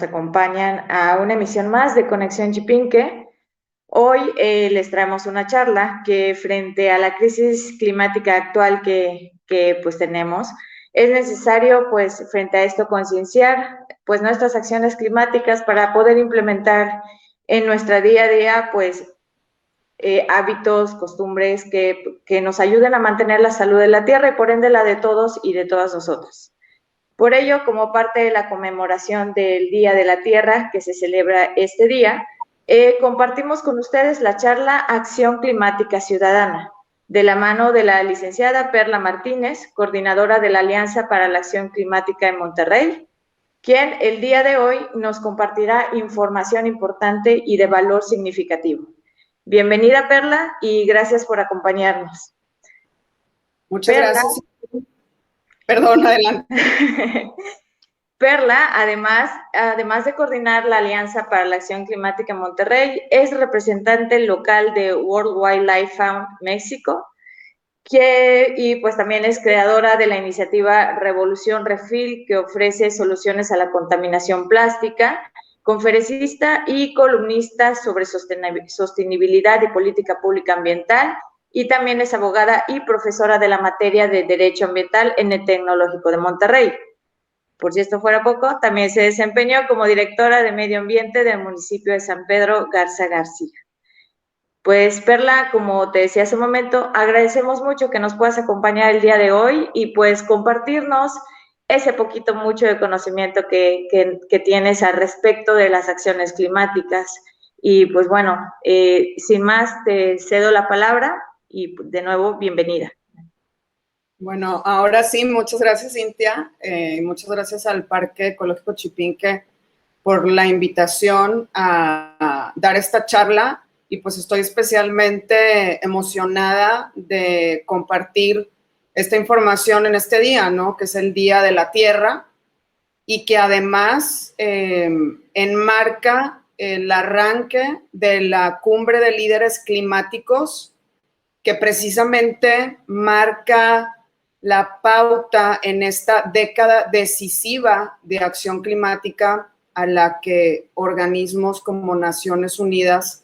Acompañan a una emisión más de Conexión Chipinque. Hoy les traemos una charla que frente a la crisis climática actual que pues tenemos, es necesario pues frente a esto concienciar pues nuestras acciones climáticas para poder implementar en nuestra día a día pues hábitos, costumbres que nos ayuden a mantener la salud de la tierra y por ende la de todos y de todas nosotras. Por ello, como parte de la conmemoración del Día de la Tierra que se celebra este día, compartimos con ustedes la charla Acción Climática Ciudadana, de la mano de la licenciada Perla Martínez, coordinadora de la Alianza para la Acción Climática en Monterrey, quien el día de hoy nos compartirá información importante y de valor significativo. Bienvenida, Perla, y gracias por acompañarnos. Muchas gracias. Perdón, adelante. Perla, además de coordinar la Alianza para la Acción Climática en Monterrey, es representante local de World Wildlife Fund México, y pues también es creadora de la iniciativa Revolución Refill, que ofrece soluciones a la contaminación plástica, conferencista y columnista sobre sostenibilidad y política pública ambiental, y también es abogada y profesora de la materia de Derecho Ambiental en el Tecnológico de Monterrey. Por si esto fuera poco, también se desempeñó como directora de Medio Ambiente del municipio de San Pedro Garza García. Pues, Perla, como te decía hace un momento, agradecemos mucho que nos puedas acompañar el día de hoy y pues compartirnos ese poquito mucho de conocimiento que tienes al respecto de las acciones climáticas. Y pues bueno, sin más, te cedo la palabra y de nuevo, bienvenida. Bueno, ahora sí, muchas gracias, Cintia. Muchas gracias al Parque Ecológico Chipinque por la invitación a dar esta charla y pues estoy especialmente emocionada de compartir esta información en este día, ¿no? Que es el Día de la Tierra y que además enmarca el arranque de la Cumbre de Líderes Climáticos que precisamente marca la pauta en esta década decisiva de acción climática a la que organismos como Naciones Unidas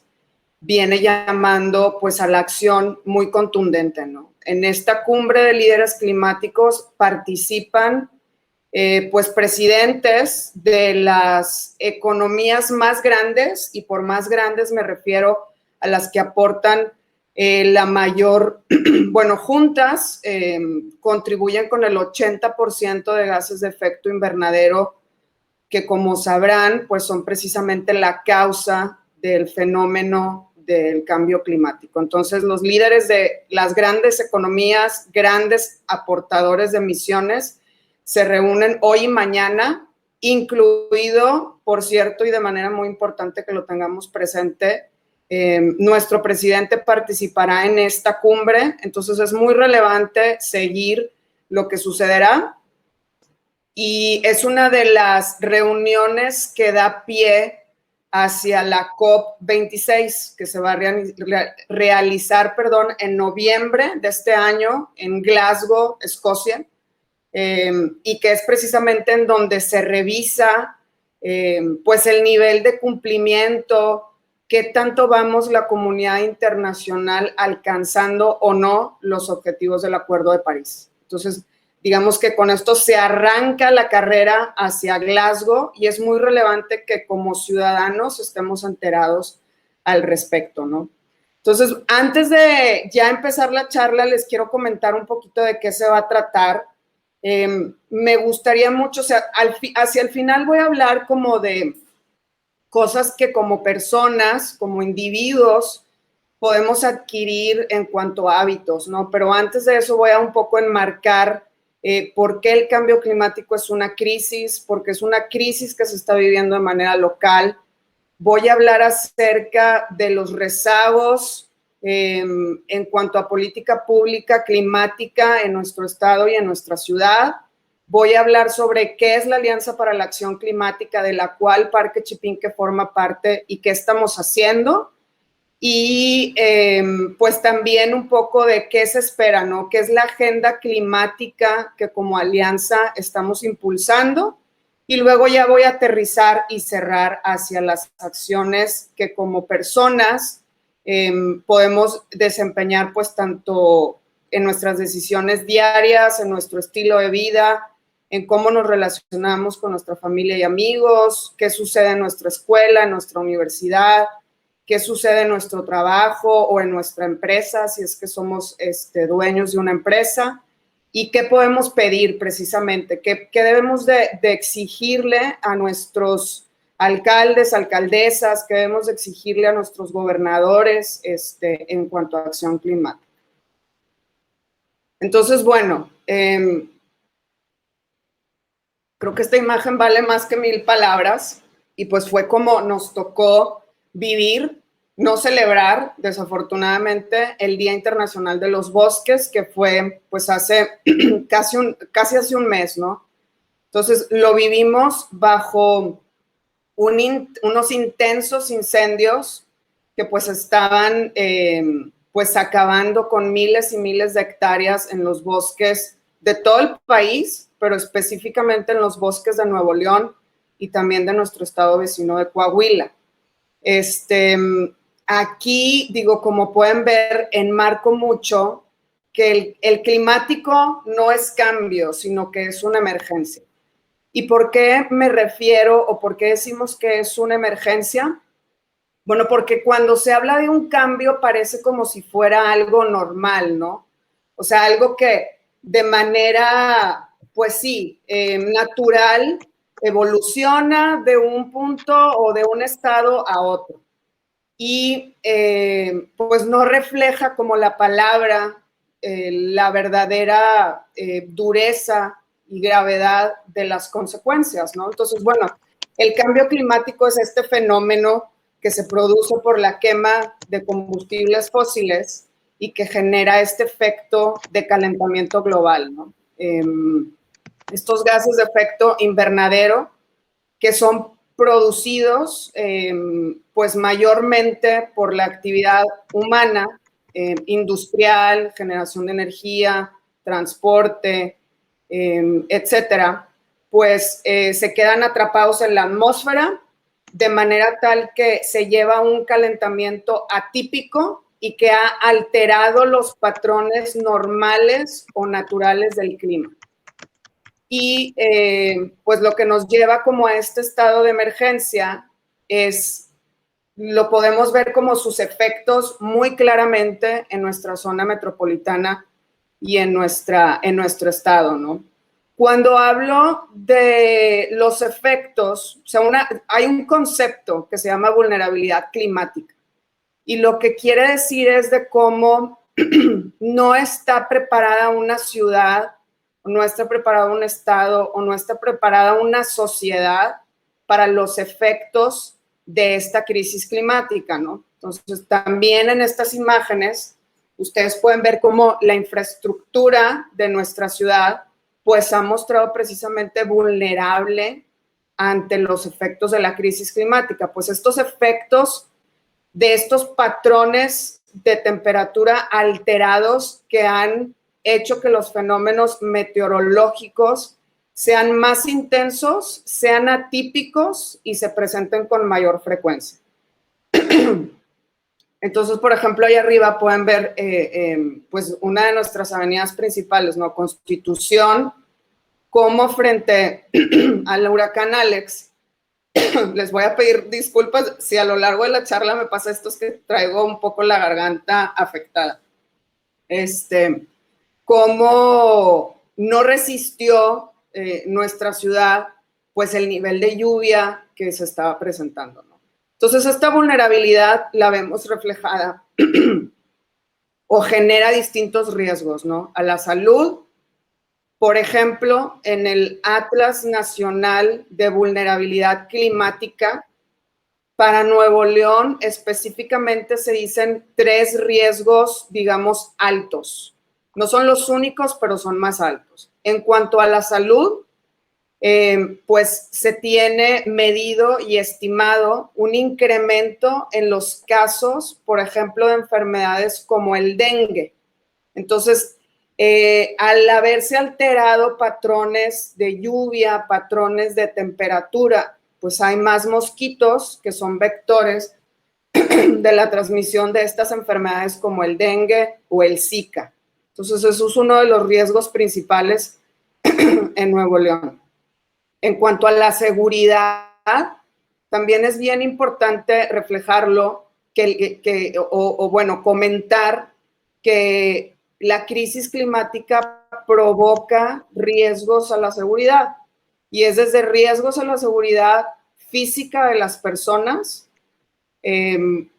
viene llamando pues a la acción muy contundente, ¿no? En esta cumbre de líderes climáticos participan pues presidentes de las economías más grandes, y por más grandes me refiero a las que aportan la mayor, bueno, juntas contribuyen con el 80% de gases de efecto invernadero, que como sabrán, pues son precisamente la causa del fenómeno del cambio climático. Entonces, los líderes de las grandes economías, grandes aportadores de emisiones, se reúnen hoy y mañana, incluido, por cierto, y de manera muy importante que lo tengamos presente, nuestro presidente participará en esta cumbre, entonces es muy relevante seguir lo que sucederá y es una de las reuniones que da pie hacia la COP26 que se va a realizar en noviembre de este año en Glasgow, Escocia, y que es precisamente en donde se revisa pues el nivel de cumplimiento, qué tanto vamos la comunidad internacional alcanzando o no los objetivos del Acuerdo de París. Entonces, digamos que con esto se arranca la carrera hacia Glasgow y es muy relevante que como ciudadanos estemos enterados al respecto, ¿no? Entonces, antes de ya empezar la charla, les quiero comentar un poquito de qué se va a tratar. Me gustaría mucho, o sea, hacia el final voy a hablar como de cosas que como personas, como individuos, podemos adquirir en cuanto a hábitos, ¿no? Pero antes de eso voy a un poco enmarcar por qué el cambio climático es una crisis, porque es una crisis que se está viviendo de manera local. Voy a hablar acerca de los rezagos en cuanto a política pública climática en nuestro estado y en nuestra ciudad. Voy a hablar sobre qué es la Alianza para la Acción Climática, de la cual Parque Chipinque forma parte y qué estamos haciendo. Y pues también un poco de qué se espera, ¿no? ¿Qué es la agenda climática que como alianza estamos impulsando? Y luego ya voy a aterrizar y cerrar hacia las acciones que como personas podemos desempeñar, pues tanto en nuestras decisiones diarias, en nuestro estilo de vida, en cómo nos relacionamos con nuestra familia y amigos, qué sucede en nuestra escuela, en nuestra universidad, qué sucede en nuestro trabajo o en nuestra empresa, si es que somos dueños de una empresa, y qué podemos pedir precisamente, qué debemos de exigirle a nuestros alcaldes, alcaldesas, qué debemos de exigirle a nuestros gobernadores en cuanto a acción climática. Entonces, bueno, creo que esta imagen vale más que 1000 palabras y pues fue como nos tocó vivir, no celebrar, desafortunadamente, el Día Internacional de los Bosques, que fue pues hace casi hace un mes, ¿no? Entonces lo vivimos bajo unos intensos incendios que pues estaban pues acabando con miles y miles de hectáreas en los bosques de todo el país, pero específicamente en los bosques de Nuevo León y también de nuestro estado vecino de Coahuila. Aquí, digo, como pueden ver, enmarco mucho que el climático no es cambio, sino que es una emergencia. ¿Y por qué me refiero o por qué decimos que es una emergencia? Bueno, porque cuando se habla de un cambio parece como si fuera algo normal, ¿no? O sea, algo que de manera, pues sí, natural, evoluciona de un punto o de un estado a otro. Y pues no refleja como la palabra, la verdadera dureza y gravedad de las consecuencias, ¿no? Entonces, bueno, el cambio climático es este fenómeno que se produce por la quema de combustibles fósiles y que genera este efecto de calentamiento global, ¿no? Estos gases de efecto invernadero que son producidos pues mayormente por la actividad humana, industrial, generación de energía, transporte, etcétera, pues se quedan atrapados en la atmósfera de manera tal que se lleva un calentamiento atípico y que ha alterado los patrones normales o naturales del clima. Y pues lo que nos lleva como a este estado de emergencia es, lo podemos ver como sus efectos muy claramente en nuestra zona metropolitana y en nuestro estado, ¿no? Cuando hablo de los efectos, o sea, hay un concepto que se llama vulnerabilidad climática y lo que quiere decir es de cómo no está preparada una ciudad, no está preparado un estado o no está preparada una sociedad para los efectos de esta crisis climática, ¿no? Entonces, también en estas imágenes, ustedes pueden ver cómo la infraestructura de nuestra ciudad, pues ha mostrado precisamente vulnerable ante los efectos de la crisis climática. Pues estos efectos de estos patrones de temperatura alterados que han hecho que los fenómenos meteorológicos sean más intensos, sean atípicos y se presenten con mayor frecuencia. Entonces, por ejemplo, ahí arriba pueden ver pues una de nuestras avenidas principales, ¿no? Constitución, como frente al huracán Alex, les voy a pedir disculpas si a lo largo de la charla me pasa esto, es que traigo un poco la garganta afectada. Cómo no resistió nuestra ciudad, pues el nivel de lluvia que se estaba presentando, ¿no? Entonces, esta vulnerabilidad la vemos reflejada o genera distintos riesgos, ¿no? A la salud, por ejemplo, en el Atlas Nacional de Vulnerabilidad Climática, para Nuevo León específicamente se dicen 3 riesgos, digamos, altos. No son los únicos, pero son más altos. En cuanto a la salud, pues se tiene medido y estimado un incremento en los casos, por ejemplo, de enfermedades como el dengue. Entonces, Al haberse alterado patrones de lluvia, patrones de temperatura, pues hay más mosquitos que son vectores de la transmisión de estas enfermedades como el dengue o el Zika. Entonces, eso es uno de los riesgos principales en Nuevo León. En cuanto a la seguridad, también es bien importante reflejarlo, comentar que la crisis climática provoca riesgos a la seguridad, y es desde riesgos a la seguridad física de las personas. En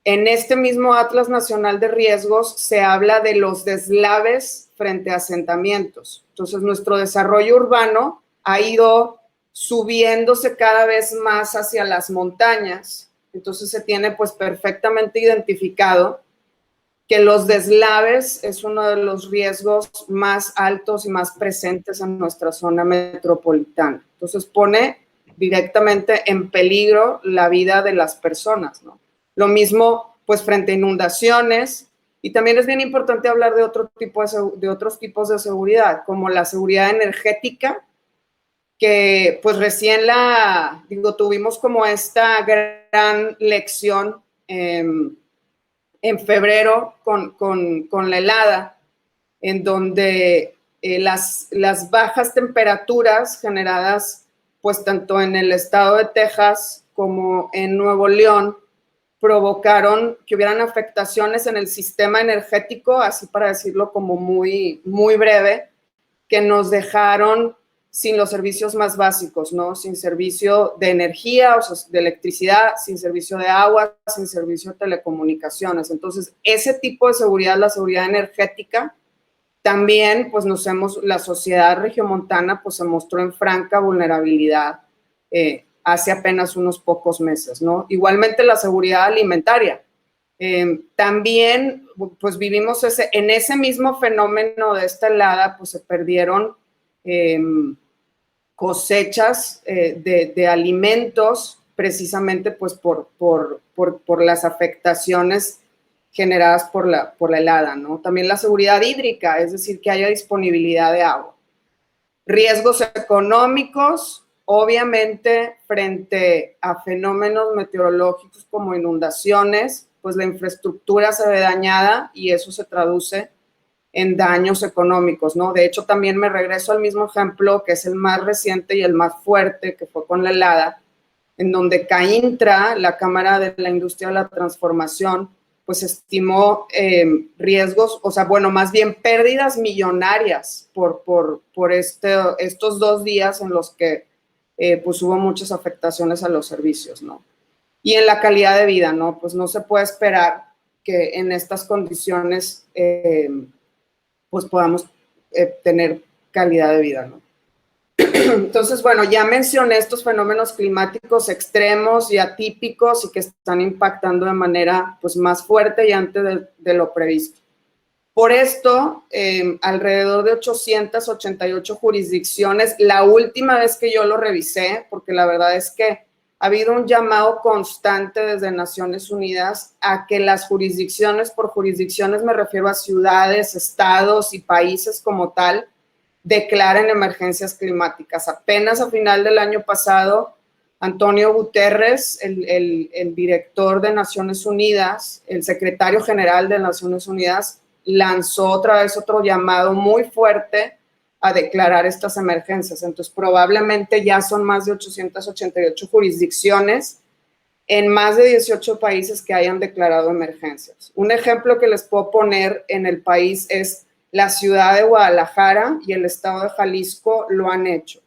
este mismo Atlas Nacional de Riesgos se habla de los deslaves frente a asentamientos. Entonces, nuestro desarrollo urbano ha ido subiéndose cada vez más hacia las montañas. Entonces, se tiene pues perfectamente identificado que los deslaves es uno de los riesgos más altos y más presentes en nuestra zona metropolitana. Entonces, pone directamente en peligro la vida de las personas, ¿no? Lo mismo, pues, frente a inundaciones, y también es bien importante hablar de otros tipos de seguridad, como la seguridad energética, que pues recién tuvimos como esta gran lección en febrero con la helada, en donde las bajas temperaturas generadas pues tanto en el estado de Texas como en Nuevo León provocaron que hubieran afectaciones en el sistema energético, así para decirlo como muy, muy breve, que nos dejaron sin los servicios más básicos, ¿no? Sin servicio de energía, o sea, de electricidad, sin servicio de agua, sin servicio de telecomunicaciones. Entonces, ese tipo de seguridad, la seguridad energética, también, pues la sociedad regiomontana, pues se mostró en franca vulnerabilidad hace apenas unos pocos meses, ¿no? Igualmente la seguridad alimentaria. También, pues vivimos en ese mismo fenómeno de esta helada, pues se perdieron cosechas de alimentos, precisamente pues por las afectaciones generadas por la helada, ¿no? También la seguridad hídrica, es decir, que haya disponibilidad de agua. Riesgos económicos, obviamente, frente a fenómenos meteorológicos como inundaciones, pues la infraestructura se ve dañada y eso se traduce en daños económicos, ¿no? De hecho, también me regreso al mismo ejemplo, que es el más reciente y el más fuerte, que fue con la helada, en donde CAINTRA, la Cámara de la Industria de la Transformación, pues estimó riesgos, o sea, bueno, más bien pérdidas millonarias por estos 2 días en los que pues hubo muchas afectaciones a los servicios, ¿no? Y en la calidad de vida, ¿no? Pues no se puede esperar que en estas condiciones pues podamos tener calidad de vida, ¿no? Entonces, bueno, ya mencioné estos fenómenos climáticos extremos y atípicos y que están impactando de manera pues más fuerte y antes de lo previsto. Por esto, alrededor de 888 jurisdicciones, la última vez que yo lo revisé, porque la verdad es que ha habido un llamado constante desde Naciones Unidas a que las jurisdicciones, por jurisdicciones me refiero a ciudades, estados y países como tal, declaren emergencias climáticas. Apenas a final del año pasado, Antonio Guterres, el director de Naciones Unidas, el secretario general de Naciones Unidas, lanzó otra vez otro llamado muy fuerte a declarar estas emergencias. Entonces, probablemente ya son más de 888 jurisdicciones en más de 18 países que hayan declarado emergencias. Un ejemplo que les puedo poner en el país es la ciudad de Guadalajara y el estado de Jalisco lo han hecho.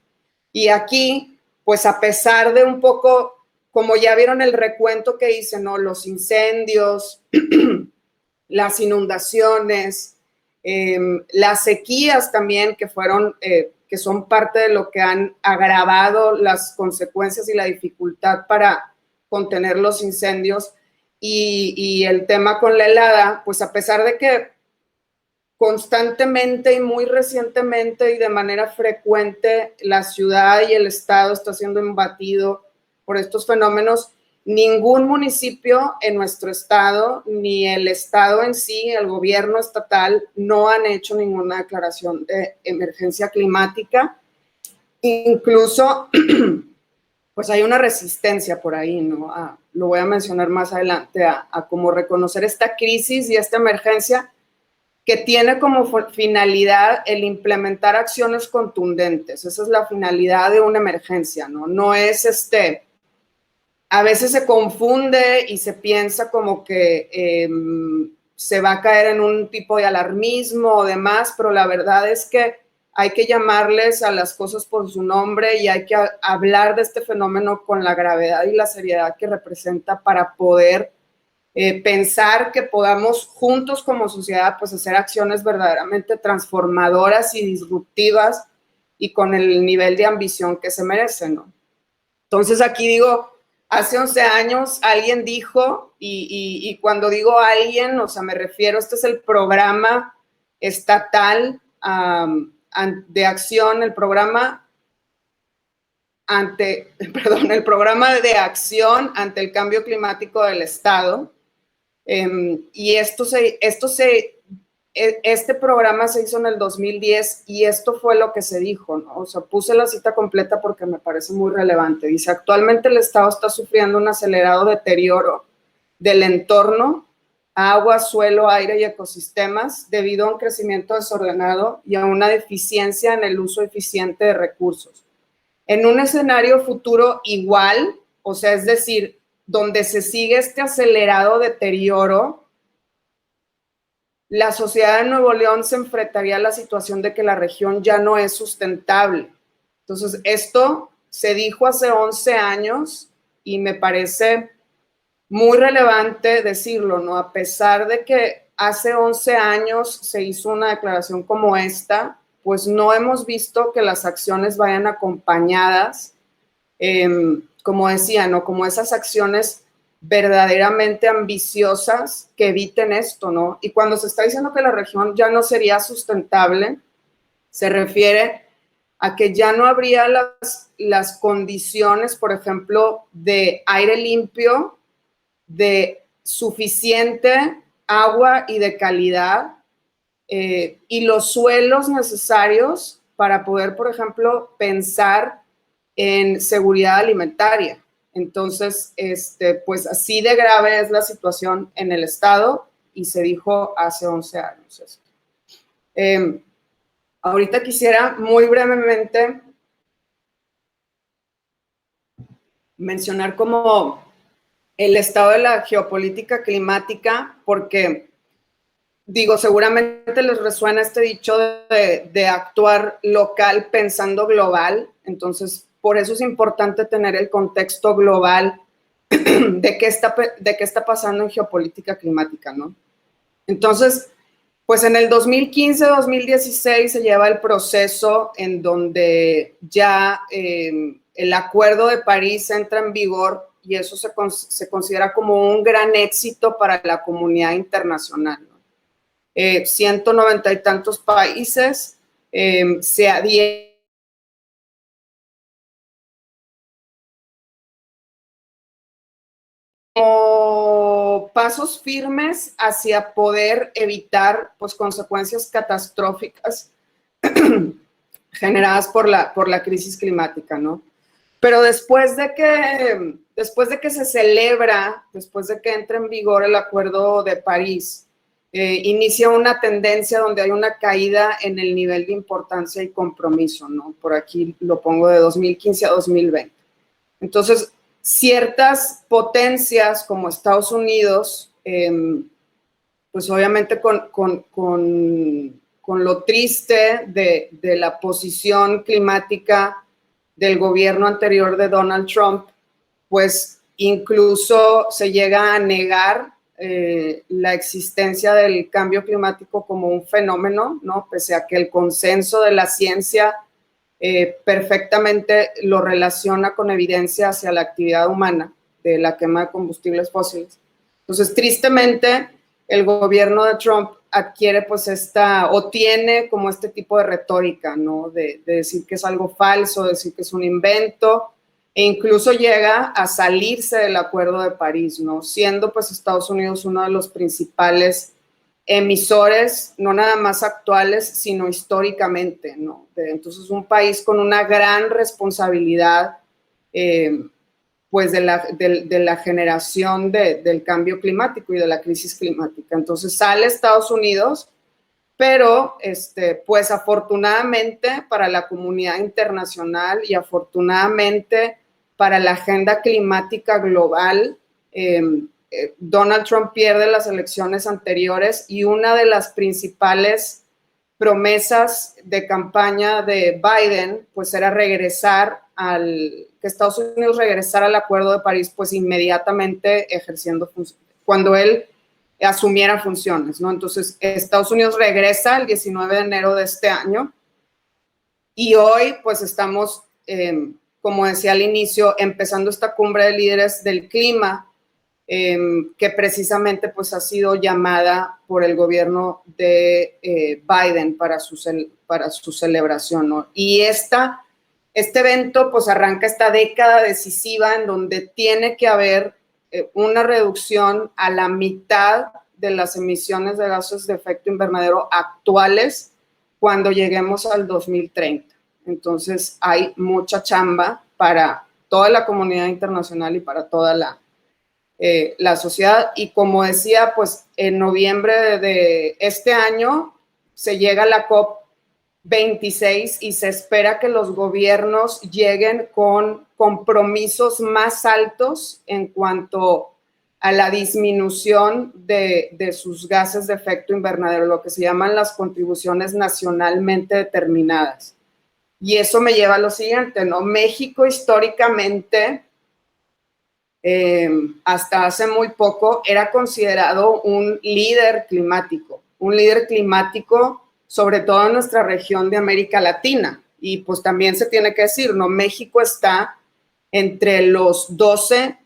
Y aquí, pues a pesar de un poco, como ya vieron el recuento que hice, ¿no? Los incendios, las inundaciones, las sequías también que son parte de lo que han agravado las consecuencias y la dificultad para contener los incendios, y el tema con la helada, pues a pesar de que constantemente y muy recientemente y de manera frecuente la ciudad y el estado está siendo embatido por estos fenómenos, ningún municipio en nuestro estado, ni el estado en sí, el gobierno estatal, no han hecho ninguna declaración de emergencia climática. Incluso, pues hay una resistencia por ahí, ¿no? Lo voy a mencionar más adelante, a cómo reconocer esta crisis y esta emergencia que tiene como finalidad el implementar acciones contundentes. Esa es la finalidad de una emergencia, ¿no? No es a veces se confunde y se piensa como que se va a caer en un tipo de alarmismo o demás, pero la verdad es que hay que llamarles a las cosas por su nombre y hay que hablar de este fenómeno con la gravedad y la seriedad que representa para poder pensar que podamos juntos como sociedad pues hacer acciones verdaderamente transformadoras y disruptivas y con el nivel de ambición que se merecen, ¿no? Entonces aquí digo, hace 11 años alguien dijo, y cuando digo alguien, o sea, me refiero, este es el programa estatal de acción, el programa el programa de acción ante el cambio climático del Estado. Y este programa se hizo en el 2010 y esto fue lo que se dijo, ¿no? O sea, puse la cita completa porque me parece muy relevante. Dice, actualmente el Estado está sufriendo un acelerado deterioro del entorno, agua, suelo, aire y ecosistemas debido a un crecimiento desordenado y a una deficiencia en el uso eficiente de recursos. En un escenario futuro igual, o sea, es decir, donde se sigue este acelerado deterioro, la sociedad de Nuevo León se enfrentaría a la situación de que la región ya no es sustentable. Entonces, esto se dijo hace 11 años y me parece muy relevante decirlo, ¿no? A pesar de que hace 11 años se hizo una declaración como esta, pues no hemos visto que las acciones vayan acompañadas, como decía, ¿no? Como esas acciones verdaderamente ambiciosas que eviten esto, ¿no? Y cuando se está diciendo que la región ya no sería sustentable, se refiere a que ya no habría las condiciones, por ejemplo, de aire limpio, de suficiente agua y de calidad, y los suelos necesarios para poder, por ejemplo, pensar en seguridad alimentaria. Entonces, pues así de grave es la situación en el estado y se dijo hace 11 años esto. Ahorita quisiera muy brevemente mencionar como el estado de la geopolítica climática, porque digo, seguramente les resuena este dicho de actuar local pensando global. Entonces, por eso es importante tener el contexto global de qué está pasando en geopolítica climática, ¿no? Entonces, pues en el 2015-2016 se lleva el proceso en donde ya el Acuerdo de París entra en vigor y eso se considera como un gran éxito para la comunidad internacional, ¿no? 190 y tantos países se adhieren como pasos firmes hacia poder evitar pues, consecuencias catastróficas generadas por la crisis climática, ¿no? Pero después de que se celebra, después de que entra en vigor el Acuerdo de París, inicia una tendencia donde hay una caída en el nivel de importancia y compromiso, ¿no? Por aquí lo pongo de 2015 a 2020. Entonces, ciertas potencias como Estados Unidos, pues obviamente con lo triste de la posición climática del gobierno anterior de Donald Trump, pues incluso se llega a negar la existencia del cambio climático como un fenómeno, ¿no? Pese a que el consenso de la ciencia perfectamente lo relaciona con evidencia hacia la actividad humana de la quema de combustibles fósiles. Entonces, tristemente, el gobierno de Trump adquiere pues o tiene como este tipo de retórica, ¿no? De decir que es algo falso, decir que es un invento, e incluso llega a salirse del Acuerdo de París, ¿no? Siendo pues Estados Unidos uno de los principales emisores, no nada más actuales, sino históricamente, ¿no? Entonces, un país con una gran responsabilidad, pues, de la generación del cambio climático y de la crisis climática. Entonces, sale Estados Unidos, pero, pues, afortunadamente para la comunidad internacional y afortunadamente para la agenda climática global, Donald Trump pierde las elecciones anteriores y una de las principales promesas de campaña de Biden, pues era que Estados Unidos regresara al Acuerdo de París, pues inmediatamente ejerciendo cuando él asumiera funciones, ¿no? Entonces, Estados Unidos regresa el 19 de enero de este año y hoy, pues estamos, como decía al inicio, empezando esta cumbre de líderes del clima, que precisamente pues ha sido llamada por el gobierno de Biden para su celebración, ¿no? Y este evento pues arranca esta década decisiva en donde tiene que haber una reducción a la mitad de las emisiones de gases de efecto invernadero actuales cuando lleguemos al 2030. Entonces hay mucha chamba para toda la comunidad internacional y para toda la sociedad. Y como decía, pues en noviembre de este año se llega a la COP26 y se espera que los gobiernos lleguen con compromisos más altos en cuanto a la disminución de sus gases de efecto invernadero, lo que se llaman las contribuciones nacionalmente determinadas. Y eso me lleva a lo siguiente, ¿no? México históricamente, hasta hace muy poco, era considerado un líder climático sobre todo en nuestra región de América Latina. Y pues también se tiene que decir, ¿no? México está entre los 12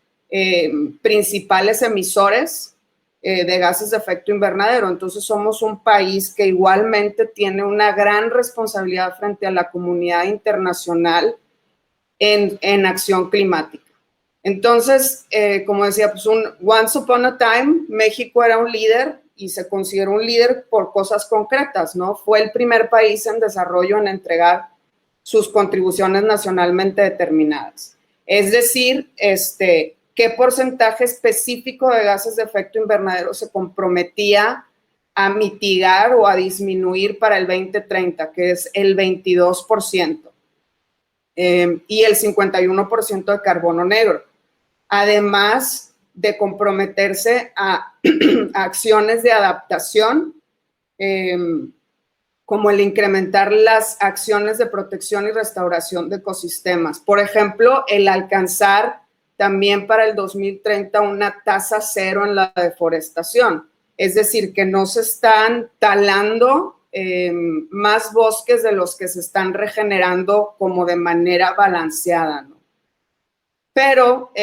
principales emisores de gases de efecto invernadero. Entonces somos un país que igualmente tiene una gran responsabilidad frente a la comunidad internacional en acción climática. Entonces, como decía, pues once upon a time, México era un líder y se consideró un líder por cosas concretas, ¿no? Fue el primer país en desarrollo en entregar sus contribuciones nacionalmente determinadas. Es decir, qué porcentaje específico de gases de efecto invernadero se comprometía a mitigar o a disminuir para el 2030, que es el 22%, y el 51% de carbono negro. Además de comprometerse a acciones de adaptación, como el incrementar las acciones de protección y restauración de ecosistemas. Por ejemplo, el alcanzar también para el 2030 una tasa cero en la deforestación. Es decir, que no se están talando más bosques de los que se están regenerando como de manera balanceada, ¿no? Pero,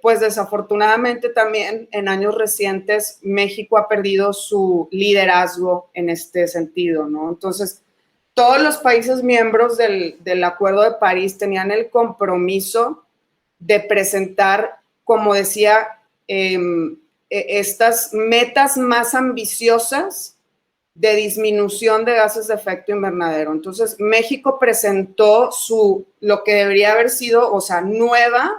pues desafortunadamente también en años recientes México ha perdido su liderazgo en este sentido, ¿no? Entonces, todos los países miembros del Acuerdo de París tenían el compromiso de presentar, como decía, estas metas más ambiciosas de disminución de gases de efecto invernadero. Entonces, México presentó lo que debería haber sido, o sea,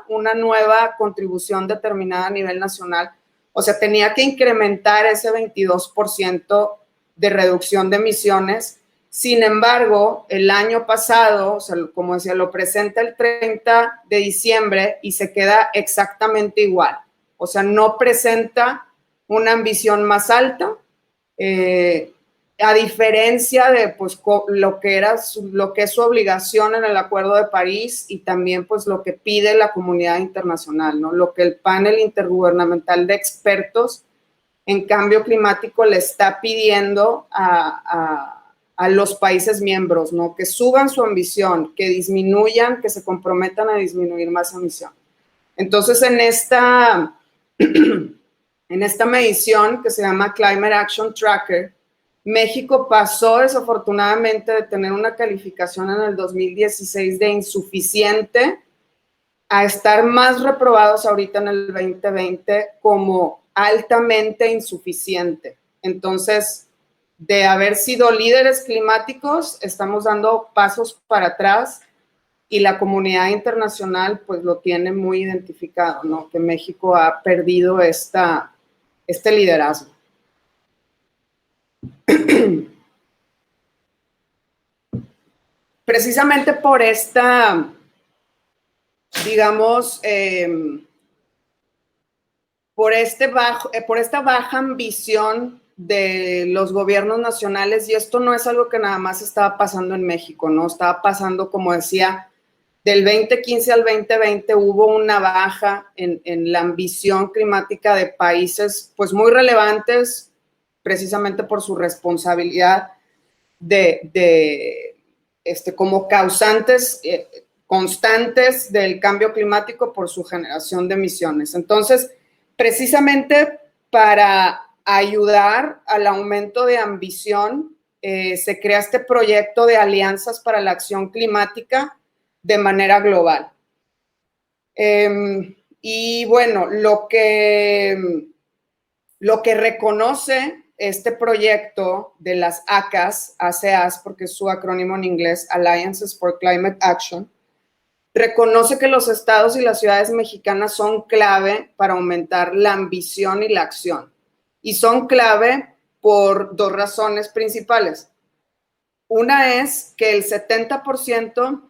una nueva contribución determinada a nivel nacional. O sea, tenía que incrementar ese 22% de reducción de emisiones. Sin embargo, el año pasado, o sea, como decía, lo presenta el 30 de diciembre y se queda exactamente igual. O sea, no presenta una ambición más alta, a diferencia de pues, lo que es su obligación en el Acuerdo de París y también pues lo que pide la comunidad internacional, ¿no? Lo que el panel intergubernamental de expertos en cambio climático le está pidiendo a los países miembros, ¿no? Que suban su ambición, que disminuyan, que se comprometan a disminuir más emisión. Entonces, en esta medición que se llama Climate Action Tracker, México pasó desafortunadamente de tener una calificación en el 2016 de insuficiente a estar más reprobados ahorita en el 2020 como altamente insuficiente. Entonces, de haber sido líderes climáticos, estamos dando pasos para atrás y la comunidad internacional pues lo tiene muy identificado, ¿no? Que México ha perdido este liderazgo. Precisamente por esta, digamos, por esta baja ambición de los gobiernos nacionales, y esto no es algo que nada más estaba pasando en México, ¿no? Estaba pasando, como decía, del 2015 al 2020 hubo una baja en la ambición climática de países pues muy relevantes, precisamente por su responsabilidad como causantes constantes del cambio climático por su generación de emisiones. Entonces, precisamente para ayudar al aumento de ambición, se crea este proyecto de alianzas para la acción climática de manera global. Y bueno, lo que reconoce este proyecto de las ACAS, porque es su acrónimo en inglés, Alliances for Climate Action, reconoce que los estados y las ciudades mexicanas son clave para aumentar la ambición y la acción. Y son clave por dos razones principales. Una es que el 70%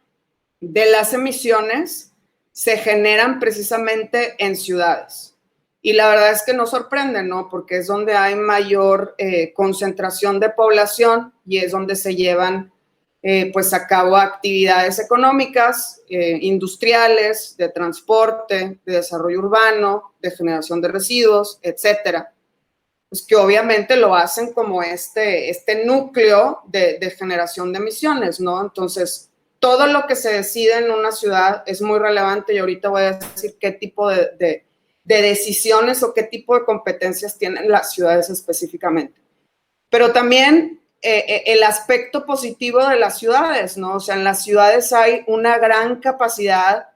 de las emisiones se generan precisamente en ciudades. Y la verdad es que no sorprende, ¿no? Porque es donde hay mayor concentración de población y es donde se llevan pues a cabo actividades económicas, industriales, de transporte, de desarrollo urbano, de generación de residuos, etcétera. Pues que obviamente lo hacen como este núcleo de generación de emisiones, ¿no? Entonces, todo lo que se decide en una ciudad es muy relevante y ahorita voy a decir qué tipo de decisiones o qué tipo de competencias tienen las ciudades específicamente. Pero también el aspecto positivo de las ciudades, ¿no? O sea, en las ciudades hay una gran capacidad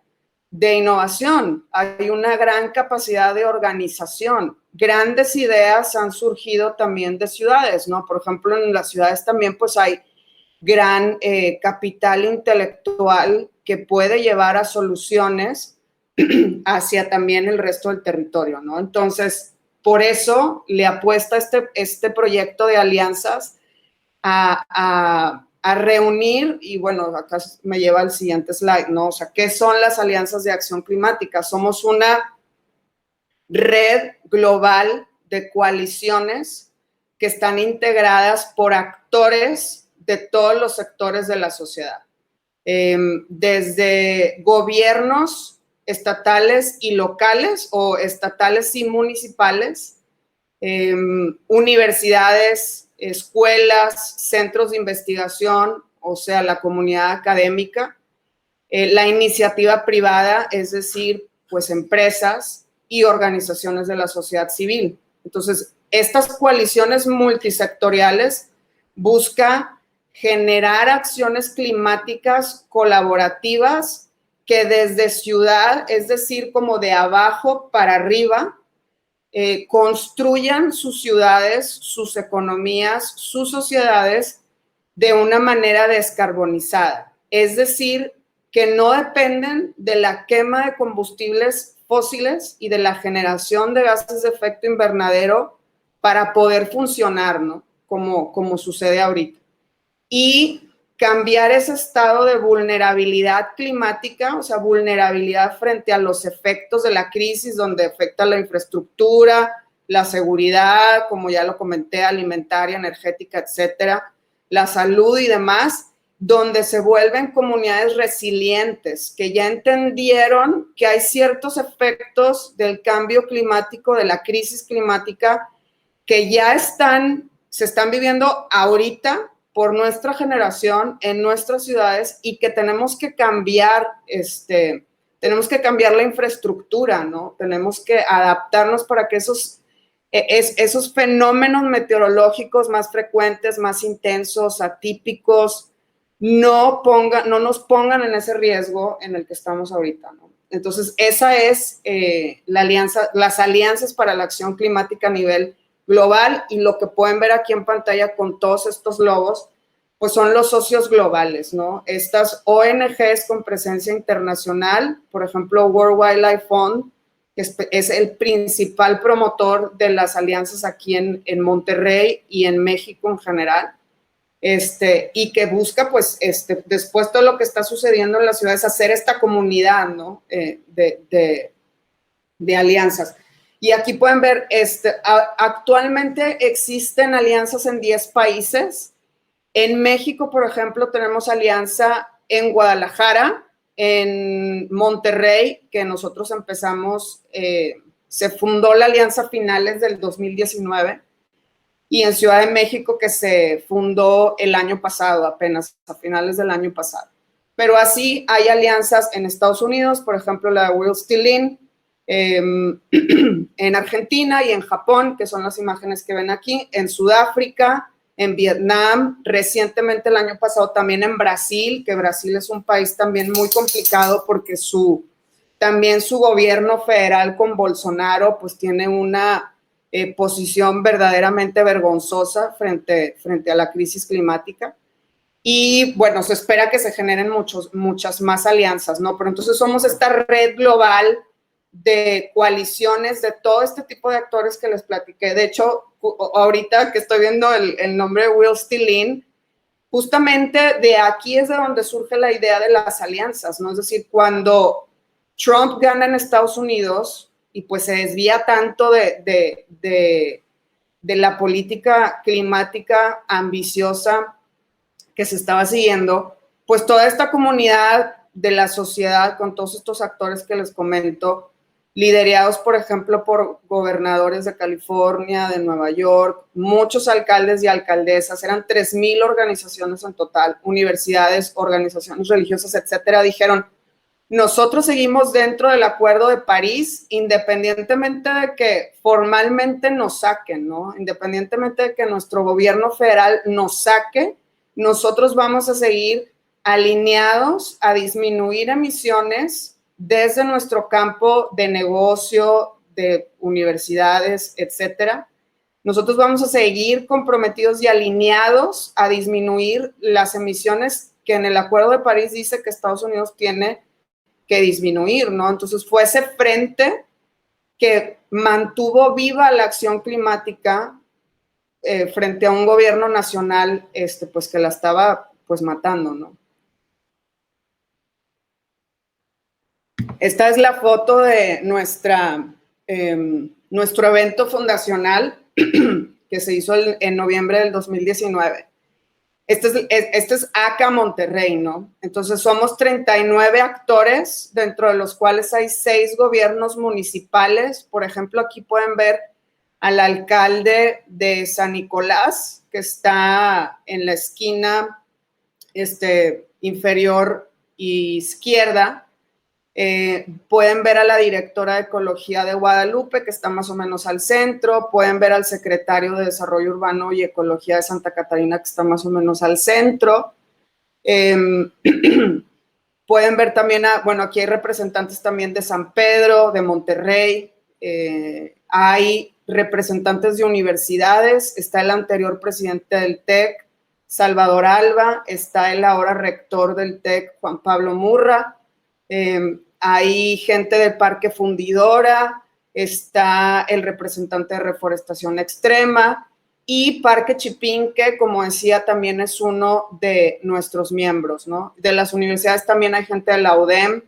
de innovación, hay una gran capacidad de organización. Grandes ideas han surgido también de ciudades, ¿no? Por ejemplo, en las ciudades también pues hay gran capital intelectual que puede llevar a soluciones hacia también el resto del territorio, ¿no? Entonces, por eso le apuesta este proyecto de alianzas a reunir, y bueno, acá me lleva al siguiente slide, ¿no? O sea, ¿qué son las alianzas de acción climática? Somos una red global de coaliciones que están integradas por actores de todos los sectores de la sociedad, desde gobiernos estatales y locales o estatales y municipales, universidades, escuelas, centros de investigación, o sea, la comunidad académica, la iniciativa privada, es decir, pues empresas y organizaciones de la sociedad civil. Entonces, estas coaliciones multisectoriales buscan generar acciones climáticas colaborativas que desde ciudad, es decir, como de abajo para arriba, construyan sus ciudades, sus economías, sus sociedades de una manera descarbonizada. Es decir, que no dependen de la quema de combustibles fósiles y de la generación de gases de efecto invernadero para poder funcionar, ¿no? Como sucede ahorita. Y cambiar ese estado de vulnerabilidad climática, o sea, vulnerabilidad frente a los efectos de la crisis, donde afecta la infraestructura, la seguridad, como ya lo comenté, alimentaria, energética, etcétera, la salud y demás, donde se vuelven comunidades resilientes, que ya entendieron que hay ciertos efectos del cambio climático, de la crisis climática, que ya se están viviendo ahorita por nuestra generación en nuestras ciudades y que tenemos que cambiar la infraestructura, ¿no? Tenemos que adaptarnos para que esos fenómenos meteorológicos más frecuentes, más intensos, atípicos, no nos pongan en ese riesgo en el que estamos ahorita, ¿no? Entonces, esa es la alianza, las alianzas para la acción climática a nivel global, y lo que pueden ver aquí en pantalla con todos estos logos, pues son los socios globales, ¿no? Estas ONGs con presencia internacional, por ejemplo, World Wildlife Fund, que es el principal promotor de las alianzas aquí en Monterrey y en México en general, y que busca, pues, después de todo lo que está sucediendo en las ciudades, hacer esta comunidad, ¿no? De alianzas. Y aquí pueden ver, actualmente existen alianzas en 10 países. En México, por ejemplo, tenemos alianza en Guadalajara, en Monterrey, que nosotros empezamos, se fundó la alianza a finales del 2019, y en Ciudad de México, que se fundó el año pasado, apenas a finales del año pasado. Pero así hay alianzas en Estados Unidos, por ejemplo, la de Will Still In, en Argentina y en Japón, que son las imágenes que ven aquí, en Sudáfrica, en Vietnam, recientemente el año pasado también en Brasil, que Brasil es un país también muy complicado porque también su gobierno federal con Bolsonaro pues tiene una posición verdaderamente vergonzosa frente a la crisis climática. Y bueno, se espera que se generen muchas más alianzas, ¿no? Pero entonces somos esta red global de coaliciones de todo este tipo de actores que les platiqué. De hecho, ahorita que estoy viendo el nombre de Will Still In, justamente de aquí es de donde surge la idea de las alianzas, ¿no? Es decir, cuando Trump gana en Estados Unidos y pues se desvía tanto de la política climática ambiciosa que se estaba siguiendo, pues toda esta comunidad de la sociedad con todos estos actores que les comento, liderados, por ejemplo, por gobernadores de California, de Nueva York, muchos alcaldes y alcaldesas, eran 3,000 organizaciones en total, universidades, organizaciones religiosas, etcétera, dijeron, nosotros seguimos dentro del Acuerdo de París, independientemente de que formalmente nos saquen, ¿no? Independientemente de que nuestro gobierno federal nos saque, nosotros vamos a seguir alineados a disminuir emisiones desde nuestro campo de negocio, de universidades, etcétera. Nosotros vamos a seguir comprometidos y alineados a disminuir las emisiones que en el Acuerdo de París dice que Estados Unidos tiene que disminuir, ¿no? Entonces fue ese frente que mantuvo viva la acción climática frente a un gobierno nacional, pues que la estaba, pues, matando, ¿no? Esta es la foto de nuestro evento fundacional que se hizo en noviembre del 2019. Este es ACA Monterrey, ¿no? Entonces somos 39 actores, dentro de los cuales hay 6 gobiernos municipales. Por ejemplo, aquí pueden ver al alcalde de San Nicolás, que está en la esquina inferior izquierda. Pueden ver a la directora de Ecología de Guadalupe, que está más o menos al centro. Pueden ver al secretario de Desarrollo Urbano y Ecología de Santa Catarina, que está más o menos al centro. Pueden ver también, bueno, aquí hay representantes también de San Pedro, de Monterrey. Hay representantes de universidades. Está el anterior presidente del TEC, Salvador Alba. Está el ahora rector del TEC, Juan Pablo Murra. Hay gente del Parque Fundidora, está el representante de Reforestación Extrema, y Parque Chipinque, como decía, también es uno de nuestros miembros, ¿no? De las universidades también hay gente de la UDEM.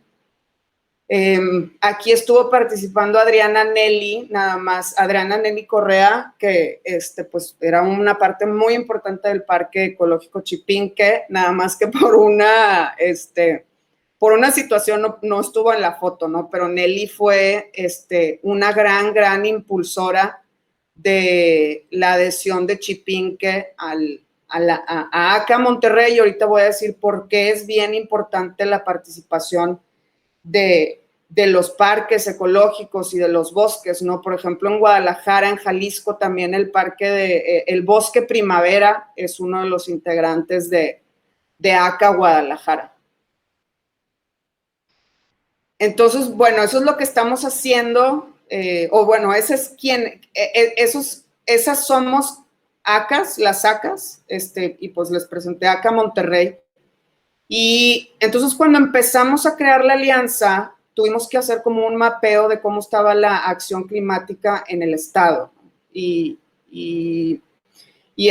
Aquí estuvo participando Adriana Nelly, nada más, Adriana Nelly Correa, que pues era una parte muy importante del Parque Ecológico Chipinque, nada más que por una situación no estuvo en la foto, ¿no? Pero Nelly fue una gran impulsora de la adhesión de Chipinque a ACA Monterrey, y ahorita voy a decir por qué es bien importante la participación de los parques ecológicos y de los bosques, ¿no? Por ejemplo, en Guadalajara, en Jalisco, también el Bosque Primavera es uno de los integrantes de ACA Guadalajara. Entonces, bueno, eso es lo que estamos haciendo, o bueno, ese es esas somos ACAS, las ACAS, y pues les presenté ACA Monterrey. Y entonces cuando empezamos a crear la alianza, tuvimos que hacer como un mapeo de cómo estaba la acción climática en el estado. Y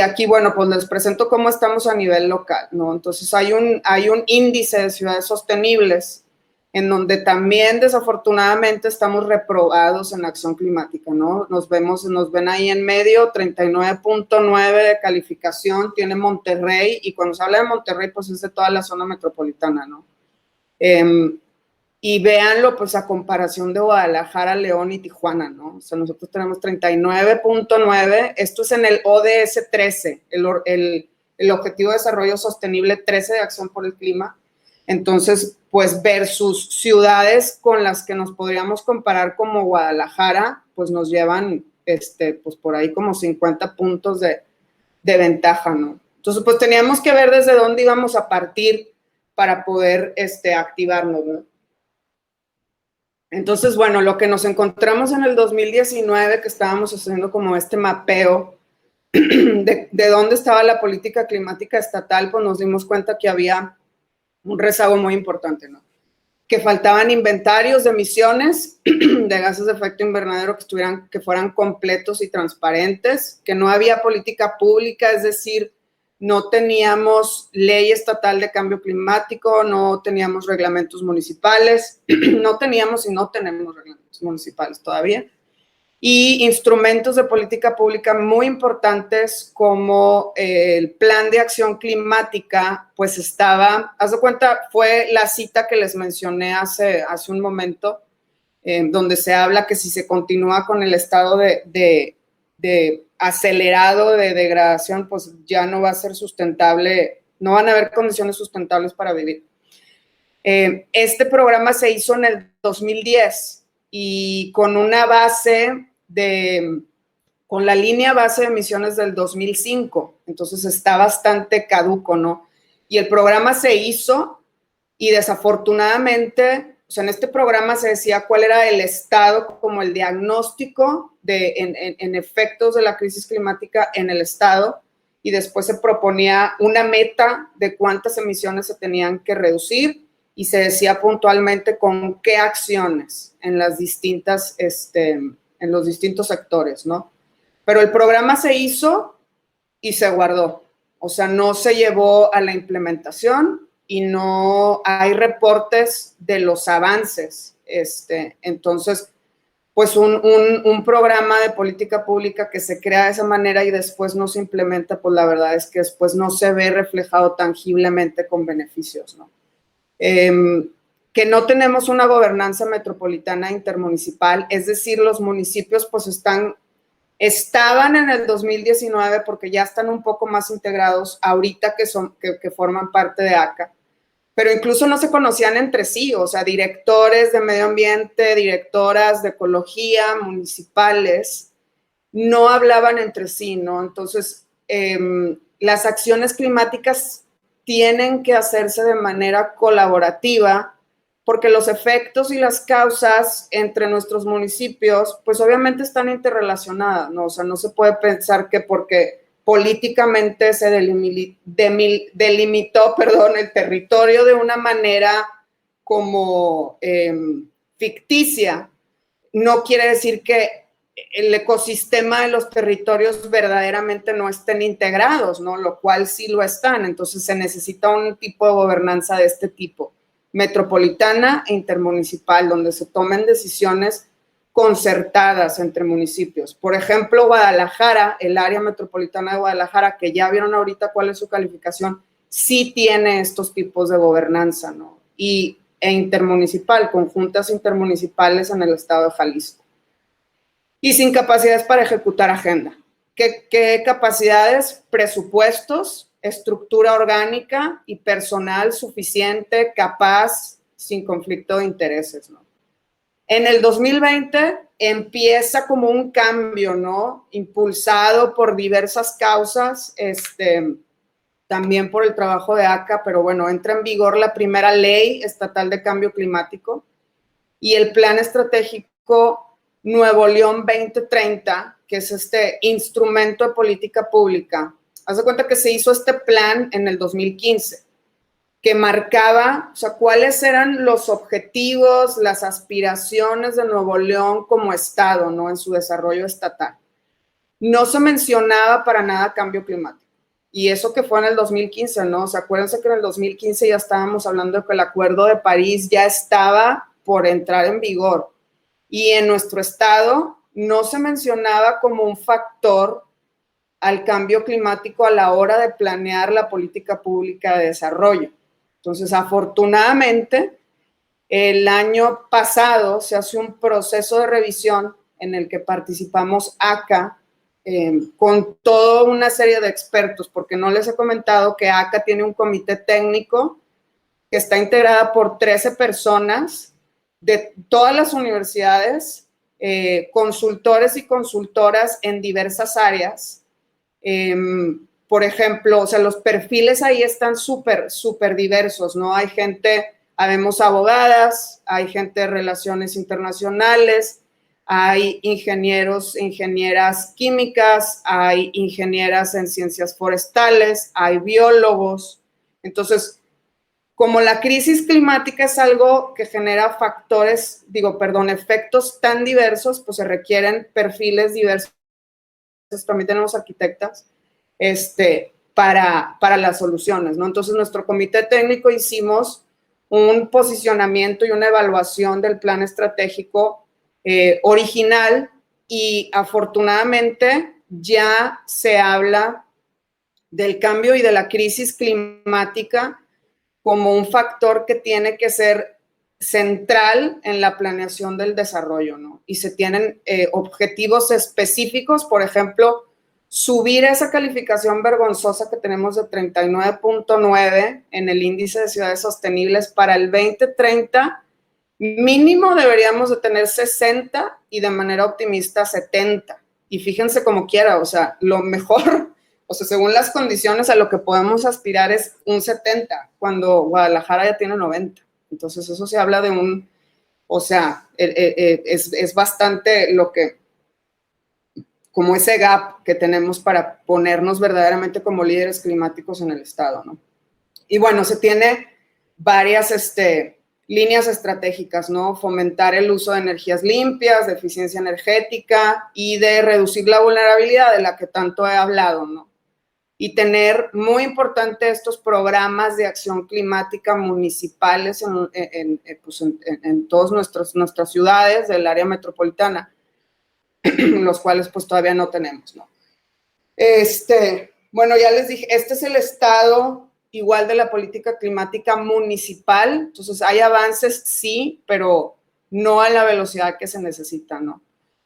aquí, bueno, pues les presento cómo estamos a nivel local, ¿no? Entonces hay un índice de ciudades sostenibles en donde también desafortunadamente estamos reprobados en acción climática, ¿no? Nos ven ahí en medio, 39.9 de calificación tiene Monterrey, y cuando se habla de Monterrey, pues es de toda la zona metropolitana, ¿no? Y véanlo, pues a comparación de Guadalajara, León y Tijuana, ¿no? O sea, nosotros tenemos 39.9, esto es en el ODS 13, el Objetivo de Desarrollo Sostenible 13 de Acción por el Clima. Entonces, pues versus ciudades con las que nos podríamos comparar como Guadalajara, pues nos llevan, pues por ahí como 50 puntos de ventaja, ¿no? Entonces, pues teníamos que ver desde dónde íbamos a partir para poder activarnos, ¿no? Entonces, bueno, lo que nos encontramos en el 2019, que estábamos haciendo como este mapeo de dónde estaba la política climática estatal, pues nos dimos cuenta que había un rezago muy importante, ¿no? Que faltaban inventarios de emisiones de gases de efecto invernadero que fueran completos y transparentes, que no había política pública, es decir, no teníamos ley estatal de cambio climático, no teníamos reglamentos municipales, no teníamos y no tenemos reglamentos municipales todavía, y instrumentos de política pública muy importantes como el Plan de Acción Climática, pues estaba, haz de cuenta, fue la cita que les mencioné hace un momento, donde se habla que si se continúa con el estado de acelerado de degradación, pues ya no va a ser sustentable, no van a haber condiciones sustentables para vivir. Este programa se hizo en el 2010 y con una base con la línea base de emisiones del 2005, entonces está bastante caduco, ¿no? Y el programa se hizo y desafortunadamente, o sea, en este programa se decía cuál era el estado, como el diagnóstico en efectos de la crisis climática en el estado, y después se proponía una meta de cuántas emisiones se tenían que reducir y se decía puntualmente con qué acciones en las distintas, en los distintos sectores, ¿no? Pero el programa se hizo y se guardó, o sea, no se llevó a la implementación y no hay reportes de los avances. Entonces, pues un programa de política pública que se crea de esa manera y después no se implementa, pues la verdad es que después no se ve reflejado tangiblemente con beneficios, ¿no? Que no tenemos una gobernanza metropolitana intermunicipal, es decir, los municipios pues estaban en el 2019 porque ya están un poco más integrados ahorita que forman parte de ACA, pero incluso no se conocían entre sí, o sea, directores de medio ambiente, directoras de ecología, municipales, no hablaban entre sí, ¿no? Entonces, las acciones climáticas tienen que hacerse de manera colaborativa porque los efectos y las causas entre nuestros municipios, pues obviamente están interrelacionadas, ¿no? O sea, no se puede pensar que porque políticamente se delimitó, el territorio de una manera como ficticia, no quiere decir que el ecosistema de los territorios verdaderamente no estén integrados, ¿no? Lo cual sí lo están. Entonces se necesita un tipo de gobernanza de este tipo, metropolitana e intermunicipal, donde se tomen decisiones concertadas entre municipios. Por ejemplo, Guadalajara, el área metropolitana de Guadalajara, que ya vieron ahorita cuál es su calificación, sí tiene estos tipos de gobernanza, ¿no? E intermunicipal, conjuntas intermunicipales en el estado de Jalisco. Y sin capacidades para ejecutar agenda. ¿Qué capacidades? Presupuestos, estructura orgánica y personal suficiente, capaz, sin conflicto de intereses, ¿no? En el 2020 empieza como un cambio, ¿no? Impulsado por diversas causas, también por el trabajo de ACA, pero bueno, entra en vigor la primera ley estatal de cambio climático y el Plan Estratégico Nuevo León 2030, que es este instrumento de política pública. Haz de cuenta que se hizo este plan en el 2015, que marcaba, o sea, cuáles eran los objetivos, las aspiraciones de Nuevo León como estado, ¿no? En su desarrollo estatal. No se mencionaba para nada cambio climático. Y eso que fue en el 2015, ¿no? O sea, acuérdense que en el 2015 ya estábamos hablando de que el Acuerdo de París ya estaba por entrar en vigor. Y en nuestro estado no se mencionaba como un factor al cambio climático a la hora de planear la política pública de desarrollo. Entonces, afortunadamente, el año pasado se hace un proceso de revisión en el que participamos ACA con toda una serie de expertos, porque no les he comentado que ACA tiene un comité técnico que está integrada por 13 personas de todas las universidades, consultores y consultoras en diversas áreas. Por ejemplo, o sea, los perfiles ahí están súper diversos, ¿no? Hay gente, habemos abogadas, hay gente de relaciones internacionales, hay ingenieros, ingenieras químicas, hay ingenieras en ciencias forestales, hay biólogos. Entonces, como la crisis climática es algo que genera efectos tan diversos, pues se requieren perfiles diversos. También tenemos arquitectas para las soluciones, ¿no? Entonces, nuestro comité técnico hicimos un posicionamiento y una evaluación del plan estratégico original y afortunadamente ya se habla del cambio y de la crisis climática como un factor que tiene que ser central en la planeación del desarrollo, ¿no? Y se tienen objetivos específicos, por ejemplo, subir esa calificación vergonzosa que tenemos de 39.9 en el índice de ciudades sostenibles para el 2030, mínimo deberíamos de tener 60 y de manera optimista 70. Y fíjense como quiera, o sea, lo mejor, o sea, según las condiciones a lo que podemos aspirar es un 70, cuando Guadalajara ya tiene 90. Entonces eso se habla de un, o sea, es bastante lo que, como ese gap que tenemos para ponernos verdaderamente como líderes climáticos en el estado, ¿no? Y bueno, se tiene varias líneas estratégicas, ¿no? Fomentar el uso de energías limpias, de eficiencia energética y de reducir la vulnerabilidad de la que tanto he hablado, ¿no? Y tener, muy importante, estos programas de acción climática municipales en todas nuestras ciudades del área metropolitana, los cuales pues todavía no tenemos, ¿no? Bueno, ya les dije, este es el estado igual de la política climática municipal. Entonces hay avances, sí, pero no a la velocidad que se necesita, ¿no?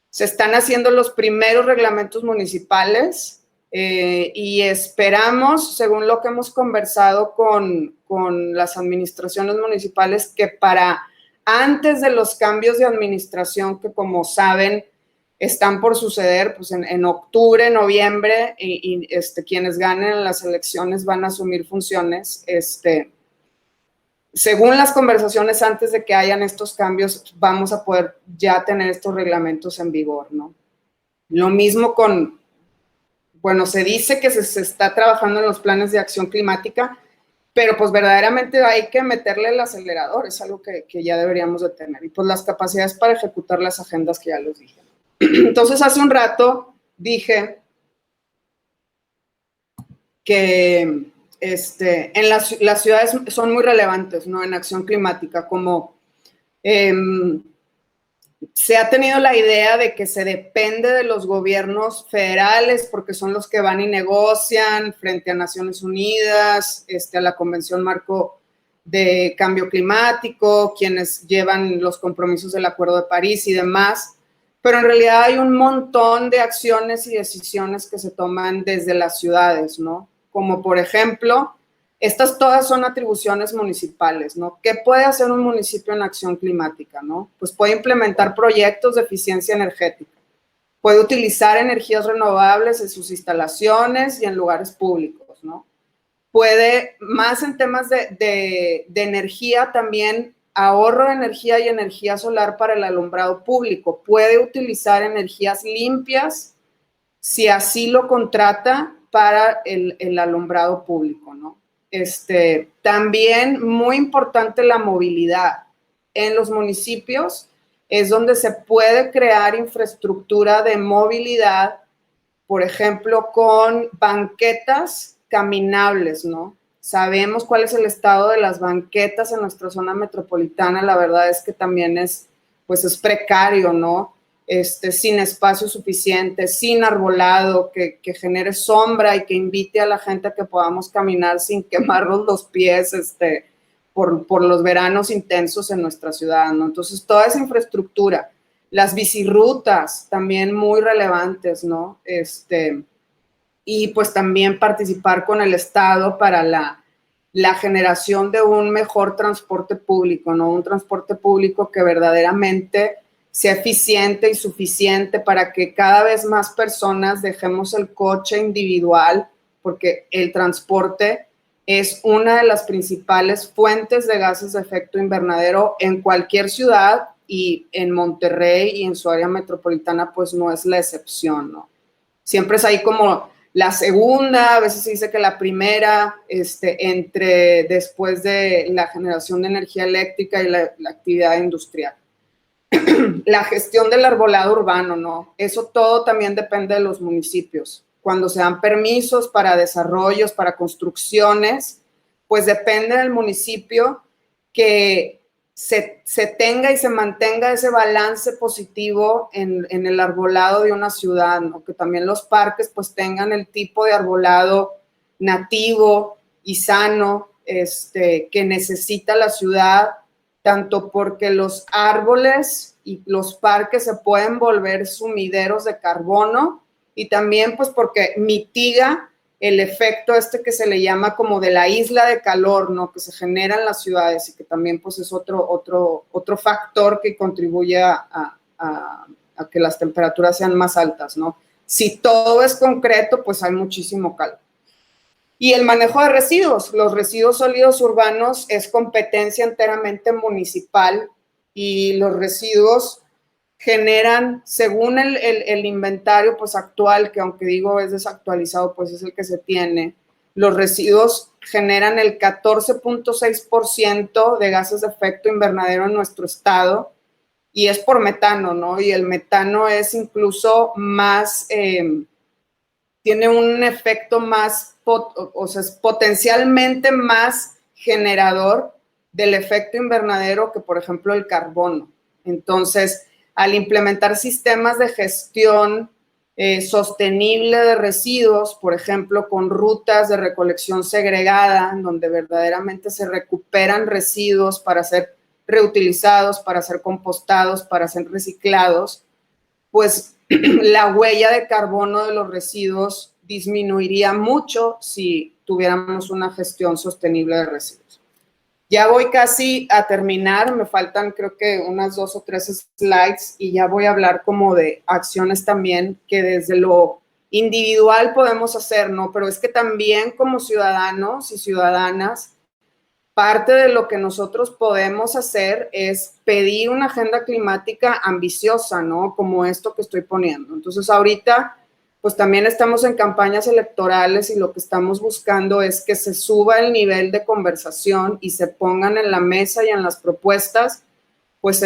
Se están haciendo los primeros reglamentos municipales y esperamos, según lo que hemos conversado con las administraciones municipales, que para antes de los cambios de administración que, como saben, están por suceder pues en octubre, noviembre, y quienes ganen las elecciones van a asumir funciones. Según las conversaciones, antes de que hayan estos cambios, vamos a poder ya tener estos reglamentos en vigor, ¿no? Lo mismo bueno, se dice que se está trabajando en los planes de acción climática, pero pues verdaderamente hay que meterle el acelerador, es algo que ya deberíamos de tener. Y pues las capacidades para ejecutar las agendas que ya les dije. Entonces, hace un rato dije que en las ciudades son muy relevantes, ¿no? En acción climática, como se ha tenido la idea de que se depende de los gobiernos federales porque son los que van y negocian frente a Naciones Unidas, a la Convención Marco de Cambio Climático, quienes llevan los compromisos del Acuerdo de París y demás. Pero en realidad hay un montón de acciones y decisiones que se toman desde las ciudades, ¿no? Como por ejemplo, estas todas son atribuciones municipales, ¿no? ¿Qué puede hacer un municipio en acción climática, no? Pues puede implementar proyectos de eficiencia energética, puede utilizar energías renovables en sus instalaciones y en lugares públicos, ¿no? Puede, más en temas de energía, también ahorro de energía y energía solar para el alumbrado público. Puede utilizar energías limpias si así lo contrata para el alumbrado público, ¿no? También muy importante la movilidad. En los municipios es donde se puede crear infraestructura de movilidad, por ejemplo, con banquetas caminables, ¿no? Sabemos cuál es el estado de las banquetas en nuestra zona metropolitana. La verdad es que también es precario, ¿no? Sin espacio suficiente, sin arbolado, que genere sombra y que invite a la gente a que podamos caminar sin quemarnos los pies, por los veranos intensos en nuestra ciudad, ¿no? Entonces, toda esa infraestructura, las bicirrutas también muy relevantes, ¿no? Y pues también participar con el Estado para la generación de un mejor transporte público, ¿no? Un transporte público que verdaderamente sea eficiente y suficiente para que cada vez más personas dejemos el coche individual, porque el transporte es una de las principales fuentes de gases de efecto invernadero en cualquier ciudad, y en Monterrey y en su área metropolitana pues no es la excepción, ¿no? Siempre es ahí como la segunda, a veces se dice que la primera, después de la generación de energía eléctrica y la actividad industrial. La gestión del arbolado urbano, ¿no? Eso todo también depende de los municipios. Cuando se dan permisos para desarrollos, para construcciones, pues depende del municipio que se tenga y se mantenga ese balance positivo en el arbolado de una ciudad, ¿no? Que también los parques pues tengan el tipo de arbolado nativo y sano que necesita la ciudad, tanto porque los árboles y los parques se pueden volver sumideros de carbono, y también pues porque mitiga el efecto que se le llama como de la isla de calor, ¿no? Que se genera en las ciudades, y que también pues es otro factor que contribuye a que las temperaturas sean más altas, ¿no? Si todo es concreto, pues hay muchísimo calor. Y el manejo de residuos. Los residuos sólidos urbanos es competencia enteramente municipal, y los residuos generan, según el inventario pues actual, que aunque digo es desactualizado, pues es el que se tiene, los residuos generan el 14.6% de gases de efecto invernadero en nuestro estado, y es por metano, ¿no? Y el metano es incluso más, tiene un efecto más, o sea, es potencialmente más generador del efecto invernadero que, por ejemplo, el carbono. Entonces, al implementar sistemas de gestión sostenible de residuos, por ejemplo, con rutas de recolección segregada, en donde verdaderamente se recuperan residuos para ser reutilizados, para ser compostados, para ser reciclados, pues la huella de carbono de los residuos disminuiría mucho si tuviéramos una gestión sostenible de residuos. Ya voy casi a terminar, me faltan creo que unas 2 o 3 slides, y ya voy a hablar como de acciones también que desde lo individual podemos hacer, ¿no? Pero es que también como ciudadanos y ciudadanas, parte de lo que nosotros podemos hacer es pedir una agenda climática ambiciosa, ¿no? Como esto que estoy poniendo. Entonces, ahorita, pues también estamos en campañas electorales, y lo que estamos buscando es que se suba el nivel de conversación y se pongan en la mesa y en las propuestas, pues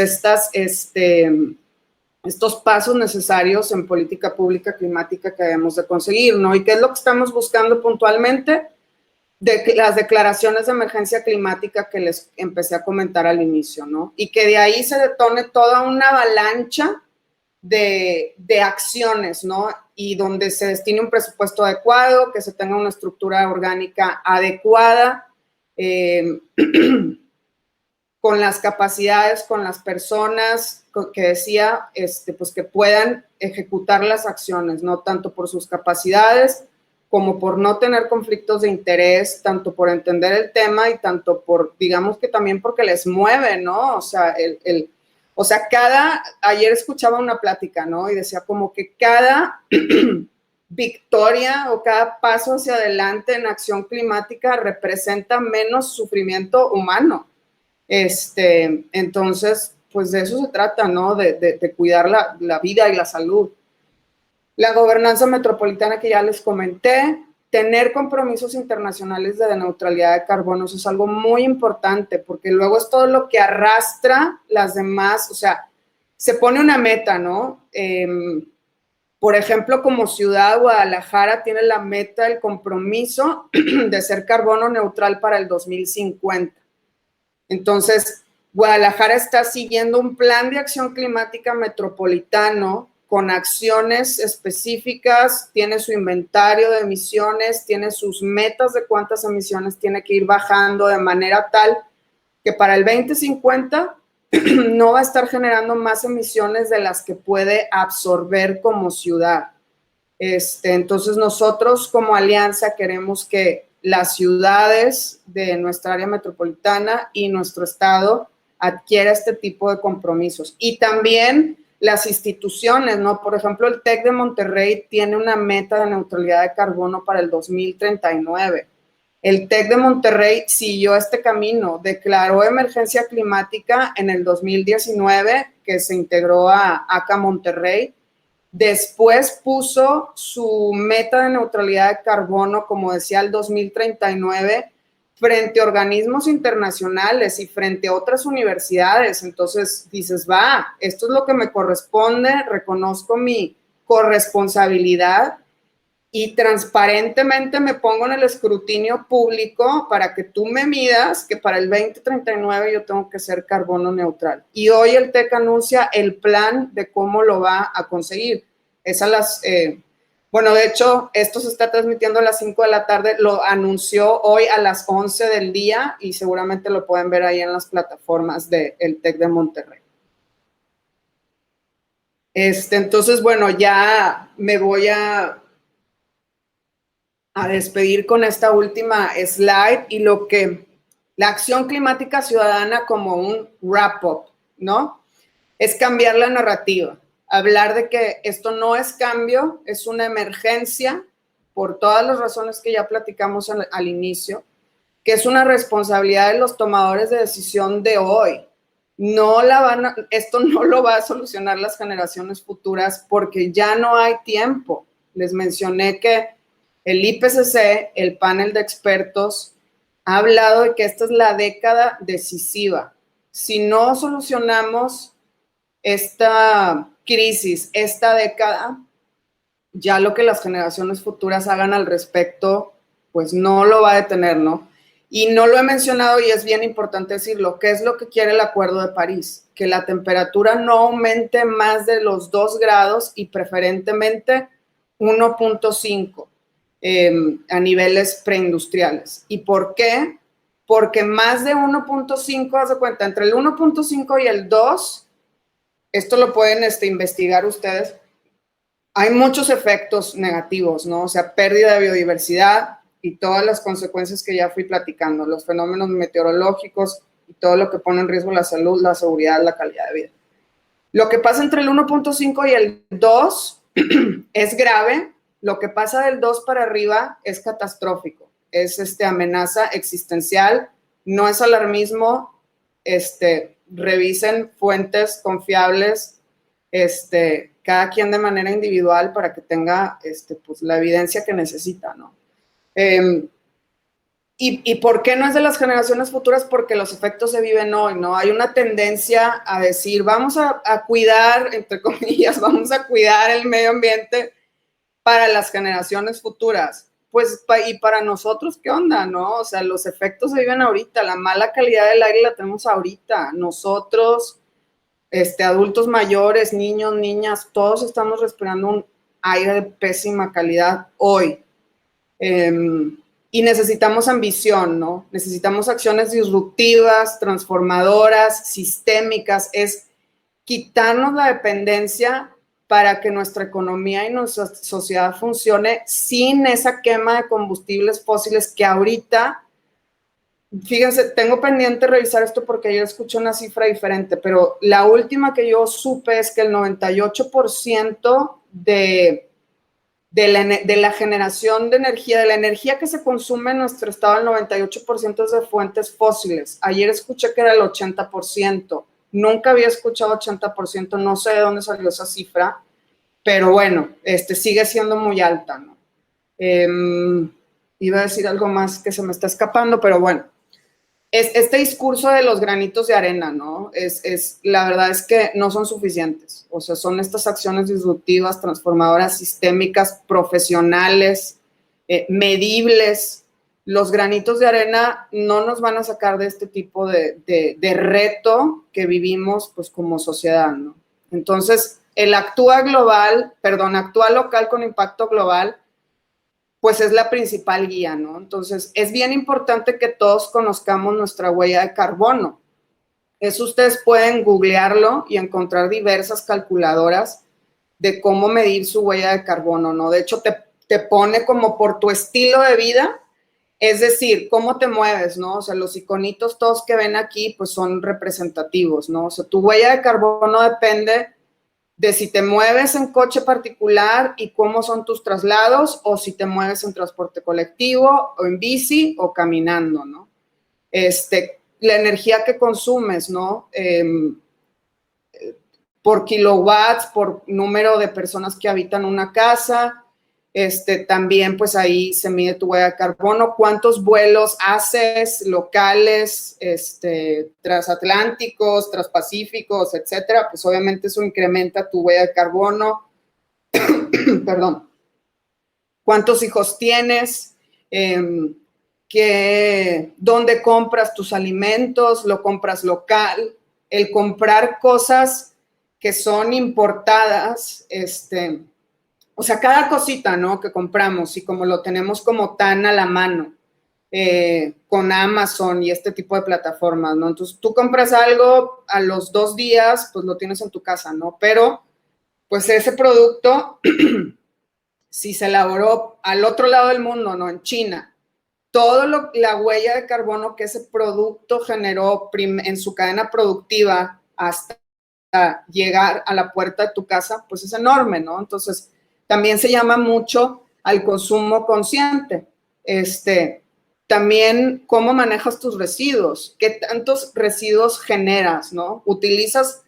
estos pasos necesarios en política pública climática que debemos de conseguir, ¿no? ¿Y qué es lo que estamos buscando puntualmente? Las declaraciones de emergencia climática que les empecé a comentar al inicio, ¿no? Y que de ahí se detone toda una avalancha de acciones, ¿no? Y donde se destine un presupuesto adecuado, que se tenga una estructura orgánica adecuada, con las capacidades, con las personas que decía, pues que puedan ejecutar las acciones, no tanto por sus capacidades, como por no tener conflictos de interés, tanto por entender el tema y tanto por, digamos que también porque les mueve, ¿no? O sea, ayer escuchaba una plática, ¿no? Y decía como que cada victoria o cada paso hacia adelante en acción climática representa menos sufrimiento humano. Entonces, pues de eso se trata, ¿no? De cuidar la vida y la salud. La gobernanza metropolitana que ya les comenté, tener compromisos internacionales de neutralidad de carbono, eso es algo muy importante, porque luego es todo lo que arrastra las demás, o sea, se pone una meta, ¿no? Por ejemplo, como ciudad, Guadalajara tiene la meta, el compromiso de ser carbono neutral para el 2050. Entonces, Guadalajara está siguiendo un plan de acción climática metropolitano con acciones específicas, tiene su inventario de emisiones, tiene sus metas de cuántas emisiones tiene que ir bajando de manera tal que para el 2050 no va a estar generando más emisiones de las que puede absorber como ciudad. Entonces nosotros como alianza queremos que las ciudades de nuestra área metropolitana y nuestro estado adquiera este tipo de compromisos. Y también las instituciones, ¿no? Por ejemplo, el TEC de Monterrey tiene una meta de neutralidad de carbono para el 2039. El TEC de Monterrey siguió este camino, declaró emergencia climática en el 2019, que se integró a ACA Monterrey. Después puso su meta de neutralidad de carbono, como decía, al 2039, frente a organismos internacionales y frente a otras universidades. Entonces dices, va, esto es lo que me corresponde, reconozco mi corresponsabilidad y transparentemente me pongo en el escrutinio público para que tú me midas que para el 2039 yo tengo que ser carbono neutral. Y hoy el TEC anuncia el plan de cómo lo va a conseguir. Es a las, bueno, de hecho, esto se está transmitiendo a las 5 de la tarde, lo anunció hoy a las 11 del día y seguramente lo pueden ver ahí en las plataformas del TEC de Monterrey. Entonces, bueno, ya me voy a despedir con esta última slide y la acción climática ciudadana como un wrap-up, ¿no? Es cambiar la narrativa, hablar de que esto no es cambio, es una emergencia por todas las razones que ya platicamos al inicio, que es una responsabilidad de los tomadores de decisión de hoy. Esto no lo va a solucionar las generaciones futuras porque ya no hay tiempo. Les mencioné que el IPCC, el panel de expertos, ha hablado de que esta es la década decisiva. Si no solucionamos esta crisis, esta década, ya lo que las generaciones futuras hagan al respecto, pues no lo va a detener, ¿no? Y no lo he mencionado y es bien importante decirlo, ¿qué es lo que quiere el Acuerdo de París? Que la temperatura no aumente más de los 2 grados y preferentemente 1.5 a niveles preindustriales. ¿Y por qué? Porque más de 1.5, haz de cuenta, entre el 1.5 y el 2, esto lo pueden investigar ustedes, hay muchos efectos negativos, ¿no? O sea, pérdida de biodiversidad y todas las consecuencias que ya fui platicando, los fenómenos meteorológicos y todo lo que pone en riesgo la salud, la seguridad, la calidad de vida. Lo que pasa entre el 1.5 y el 2 es grave, lo que pasa del 2 para arriba es catastrófico, es amenaza existencial, no es alarmismo, revisen fuentes confiables, cada quien de manera individual para que tenga pues, la evidencia que necesita, ¿no? ¿Y por qué no es de las generaciones futuras? Porque los efectos se viven hoy, ¿no? Hay una tendencia a decir, vamos a cuidar, entre comillas, vamos a cuidar el medio ambiente para las generaciones futuras. Pues, y para nosotros, ¿qué onda, no? O sea, los efectos se viven ahorita, la mala calidad del aire la tenemos ahorita. Nosotros, adultos mayores, niños, niñas, todos estamos respirando un aire de pésima calidad hoy. Y necesitamos ambición, ¿no? Necesitamos acciones disruptivas, transformadoras, sistémicas, es quitarnos la dependencia para que nuestra economía y nuestra sociedad funcione sin esa quema de combustibles fósiles que ahorita, fíjense, tengo pendiente revisar esto porque ayer escuché una cifra diferente, pero la última que yo supe es que el 98% de de la generación de energía, de la energía que se consume en nuestro estado, el 98% es de fuentes fósiles. Ayer escuché que era el 80%. Nunca había escuchado 80%, no sé de dónde salió esa cifra, pero bueno, sigue siendo muy alta, ¿no? Iba a decir algo más que se me está escapando, pero bueno. Este discurso de los granitos de arena, ¿no? La verdad es que no son suficientes. O sea, son estas acciones disruptivas, transformadoras, sistémicas, profesionales, medibles. Los granitos de arena no nos van a sacar de este tipo de reto que vivimos, pues, como sociedad, ¿no? Entonces, el actúa local con impacto global, pues es la principal guía, ¿no? Entonces, es bien importante que todos conozcamos nuestra huella de carbono. Eso ustedes pueden googlearlo y encontrar diversas calculadoras de cómo medir su huella de carbono, ¿no? De hecho, te pone como por tu estilo de vida, es decir, cómo te mueves, ¿no? O sea, los iconitos todos que ven aquí, pues son representativos, ¿no? O sea, tu huella de carbono depende de si te mueves en coche particular y cómo son tus traslados, o si te mueves en transporte colectivo, o en bici, o caminando, ¿no? La energía que consumes, ¿no? Por kilowatts, por número de personas que habitan una casa. También, pues ahí se mide tu huella de carbono, cuántos vuelos haces locales, transatlánticos, transpacíficos, etcétera. Pues obviamente eso incrementa tu huella de carbono. Perdón. ¿Cuántos hijos tienes? ¿Dónde compras tus alimentos? ¿Lo compras local? El comprar cosas que son importadas, o sea, cada cosita, ¿no? Que compramos, y como lo tenemos como tan a la mano, con Amazon y este tipo de plataformas, ¿no? Entonces, tú compras algo, a los 2 días, pues lo tienes en tu casa, ¿no? Pero, pues ese producto, si se elaboró al otro lado del mundo, ¿no? En China, la huella de carbono que ese producto generó en su cadena productiva hasta llegar a la puerta de tu casa, pues es enorme, ¿no? Entonces, también se llama mucho al consumo consciente. También cómo manejas tus residuos, qué tantos residuos generas, ¿no? Utilizas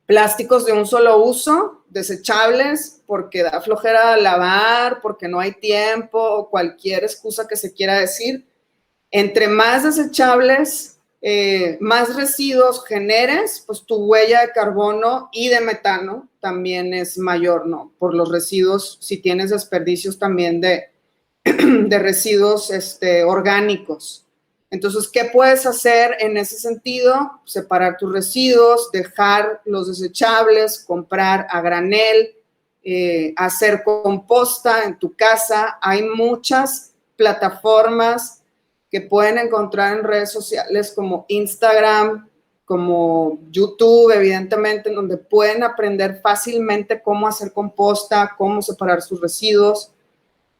plásticos de un solo uso, desechables, porque da flojera lavar, porque no hay tiempo, o cualquier excusa que se quiera decir. Entre más desechables, más residuos generes, pues tu huella de carbono y de metano también es mayor, ¿no? Por los residuos, si tienes desperdicios también de residuos orgánicos. Entonces, ¿qué puedes hacer en ese sentido? Separar tus residuos, dejar los desechables, comprar a granel, hacer composta en tu casa. Hay muchas plataformas que pueden encontrar en redes sociales como Instagram, como YouTube, evidentemente, en donde pueden aprender fácilmente cómo hacer composta, cómo separar sus residuos,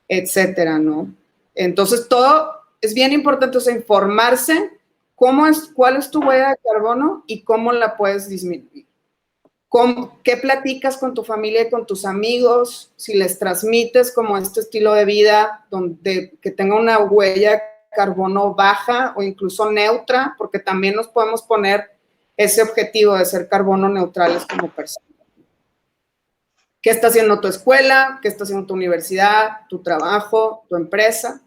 etcétera, ¿no? Entonces, todo es bien importante, o sea, informarse cuál es tu huella de carbono y cómo la puedes disminuir. ¿Qué platicas con tu familia y con tus amigos? Si les transmites como este estilo de vida que tenga una huella de carbono baja o incluso neutra, porque también nos podemos poner ese objetivo de ser carbono neutrales como personas. ¿Qué está haciendo tu escuela? ¿Qué está haciendo tu universidad, tu trabajo, tu empresa,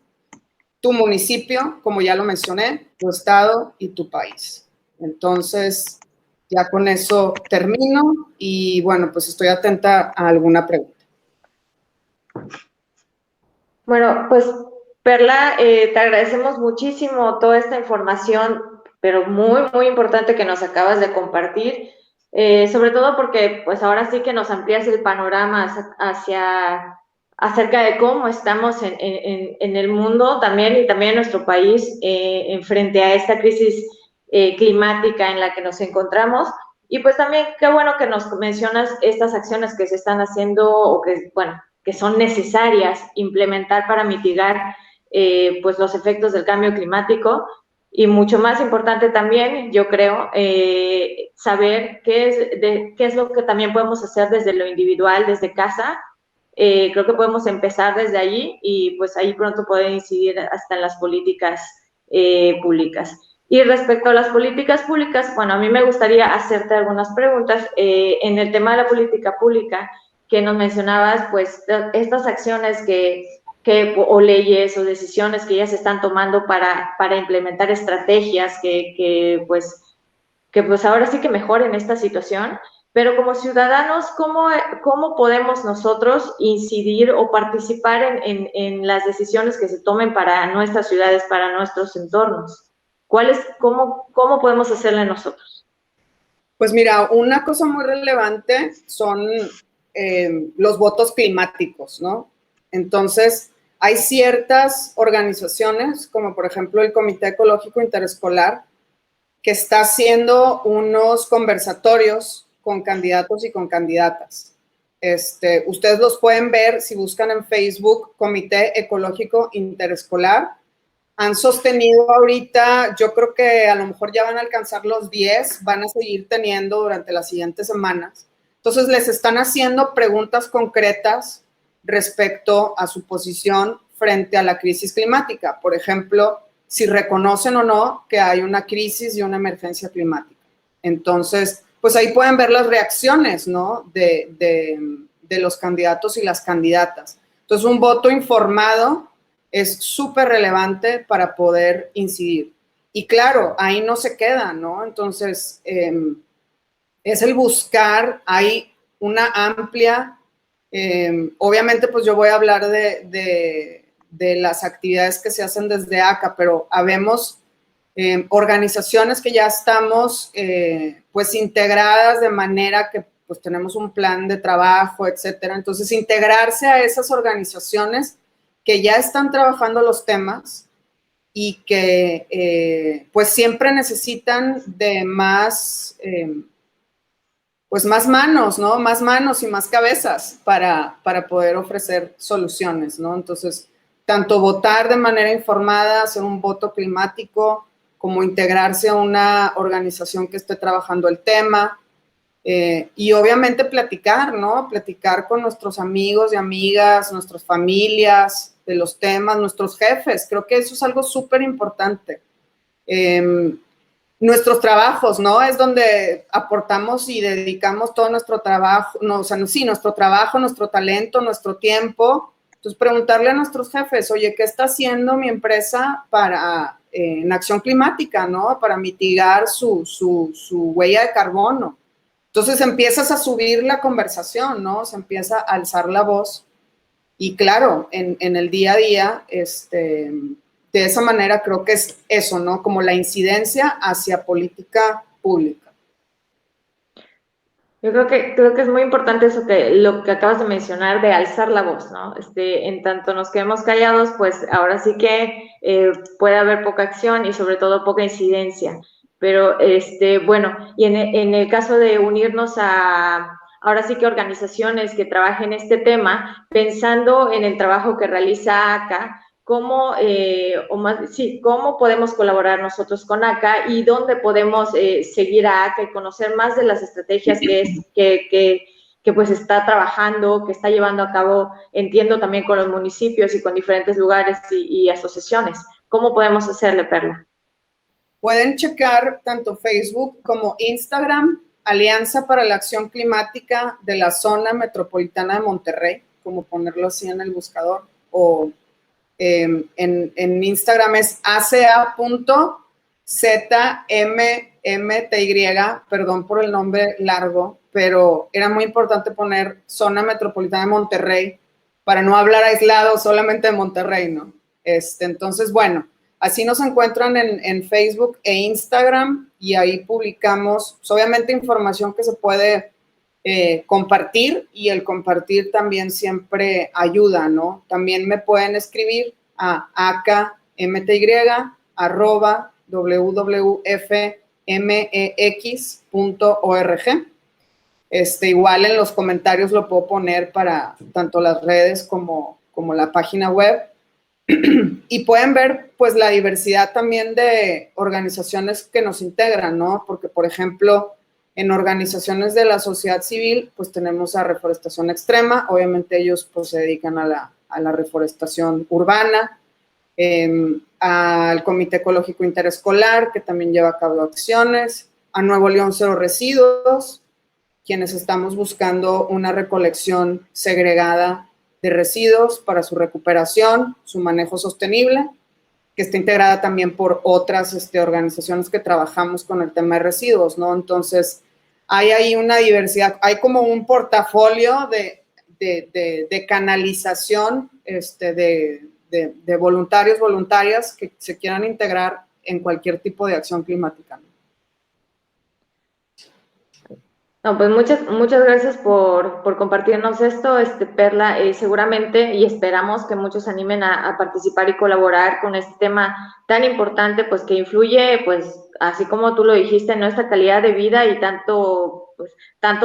tu municipio, como ya lo mencioné, tu estado y tu país? Entonces, ya con eso termino y bueno, pues estoy atenta a alguna pregunta. Bueno, pues Perla, te agradecemos muchísimo toda esta información, pero muy, muy importante que nos acabas de compartir, sobre todo porque pues ahora sí que nos amplías el panorama acerca de cómo estamos en el mundo también y también en nuestro país en frente a esta crisis climática en la que nos encontramos. Y pues también qué bueno que nos mencionas estas acciones que se están haciendo o que, bueno, que son necesarias implementar para mitigar pues los efectos del cambio climático, y mucho más importante también, yo creo, saber qué es lo que también podemos hacer desde lo individual, desde casa, Creo que podemos empezar desde allí y pues ahí pronto poder incidir hasta en las políticas públicas. Y respecto a las políticas públicas, bueno, a mí me gustaría hacerte algunas preguntas en el tema de la política pública que nos mencionabas, pues estas acciones o leyes o decisiones que ya se están tomando para implementar estrategias que pues ahora sí que mejoren esta situación, pero como ciudadanos, ¿cómo podemos nosotros incidir o participar en las decisiones que se tomen para nuestras ciudades, para nuestros entornos? ¿Cómo podemos hacerle nosotros? Pues mira, una cosa muy relevante son los votos climáticos, ¿no? Entonces, hay ciertas organizaciones, como por ejemplo el Comité Ecológico Interescolar, que está haciendo unos conversatorios con candidatos y con candidatas. Ustedes los pueden ver si buscan en Facebook Comité Ecológico Interescolar. Han sostenido ahorita, yo creo que a lo mejor ya van a alcanzar los 10, van a seguir teniendo durante las siguientes semanas. Entonces les están haciendo preguntas concretas respecto a su posición frente a la crisis climática. Por ejemplo, si reconocen o no que hay una crisis y una emergencia climática. Entonces, pues ahí pueden ver las reacciones, ¿no? De los candidatos y las candidatas. Entonces, un voto informado es súper relevante para poder incidir. Y claro, ahí no se queda, ¿no? Entonces, es el buscar, hay una amplia, obviamente pues yo voy a hablar de las actividades que se hacen desde ACA, pero habemos organizaciones que ya estamos pues integradas de manera que pues tenemos un plan de trabajo, etcétera. Entonces, integrarse a esas organizaciones que ya están trabajando los temas y que pues siempre necesitan de más, pues más manos, ¿no? Más manos y más cabezas para poder ofrecer soluciones, ¿no? Entonces, tanto votar de manera informada, hacer un voto climático, como integrarse a una organización que esté trabajando el tema, y obviamente platicar, ¿no? Platicar con nuestros amigos y amigas, nuestras familias, de los temas, nuestros jefes. Creo que eso es algo súper importante. Nuestros trabajos, ¿no? Es donde aportamos y dedicamos todo nuestro trabajo, no, o sea, sí, nuestro trabajo, nuestro talento, nuestro tiempo. Entonces, preguntarle a nuestros jefes, oye, ¿qué está haciendo mi empresa para, en acción climática, ¿no? Para mitigar su huella de carbono. Entonces empiezas a subir la conversación, ¿no? Se empieza a alzar la voz y claro, en el día a día, de esa manera creo que es eso, ¿no? Como la incidencia hacia política pública. Yo creo que es muy importante lo que acabas de mencionar de alzar la voz, ¿no? En tanto nos quedemos callados, pues ahora sí que puede haber poca acción y sobre todo poca incidencia. Pero bueno, y en el caso de unirnos a ahora sí que organizaciones que trabajen este tema, pensando en el trabajo que realiza ACA, cómo podemos colaborar nosotros con ACA y dónde podemos seguir a ACA y conocer más de las estrategias que pues está trabajando, que está llevando a cabo, entiendo también con los municipios y con diferentes lugares y asociaciones. ¿Cómo podemos hacerle, Perla? Pueden checar tanto Facebook como Instagram, Alianza para la Acción Climática de la Zona Metropolitana de Monterrey, como ponerlo así en el buscador, o en Instagram es aca.zmty, perdón por el nombre largo, pero era muy importante poner Zona Metropolitana de Monterrey para no hablar aislado solamente de Monterrey, ¿no? Entonces, bueno, así nos encuentran en Facebook e Instagram y ahí publicamos, pues, obviamente, información que se puede compartir y el compartir también siempre ayuda, ¿no? También me pueden escribir a akmty@wwfmex.org. Igual en los comentarios lo puedo poner para tanto las redes como la página web. Y pueden ver, pues, la diversidad también de organizaciones que nos integran, ¿no? Porque, por ejemplo, En organizaciones de la sociedad civil, pues tenemos a Reforestación Extrema, obviamente ellos pues se dedican a la reforestación urbana, al Comité Ecológico Interescolar, que también lleva a cabo acciones, a Nuevo León Cero Residuos, quienes estamos buscando una recolección segregada de residuos para su recuperación, su manejo sostenible, que está integrada también por otras organizaciones que trabajamos con el tema de residuos, ¿no? Entonces, hay ahí una diversidad, hay como un portafolio de canalización de voluntarios, voluntarias que se quieran integrar en cualquier tipo de acción climática, ¿no? No, pues muchas gracias por compartirnos esto, Perla. Seguramente y esperamos que muchos se animen a participar y colaborar con este tema tan importante, pues que influye, pues así como tú lo dijiste, en nuestra calidad de vida y tanto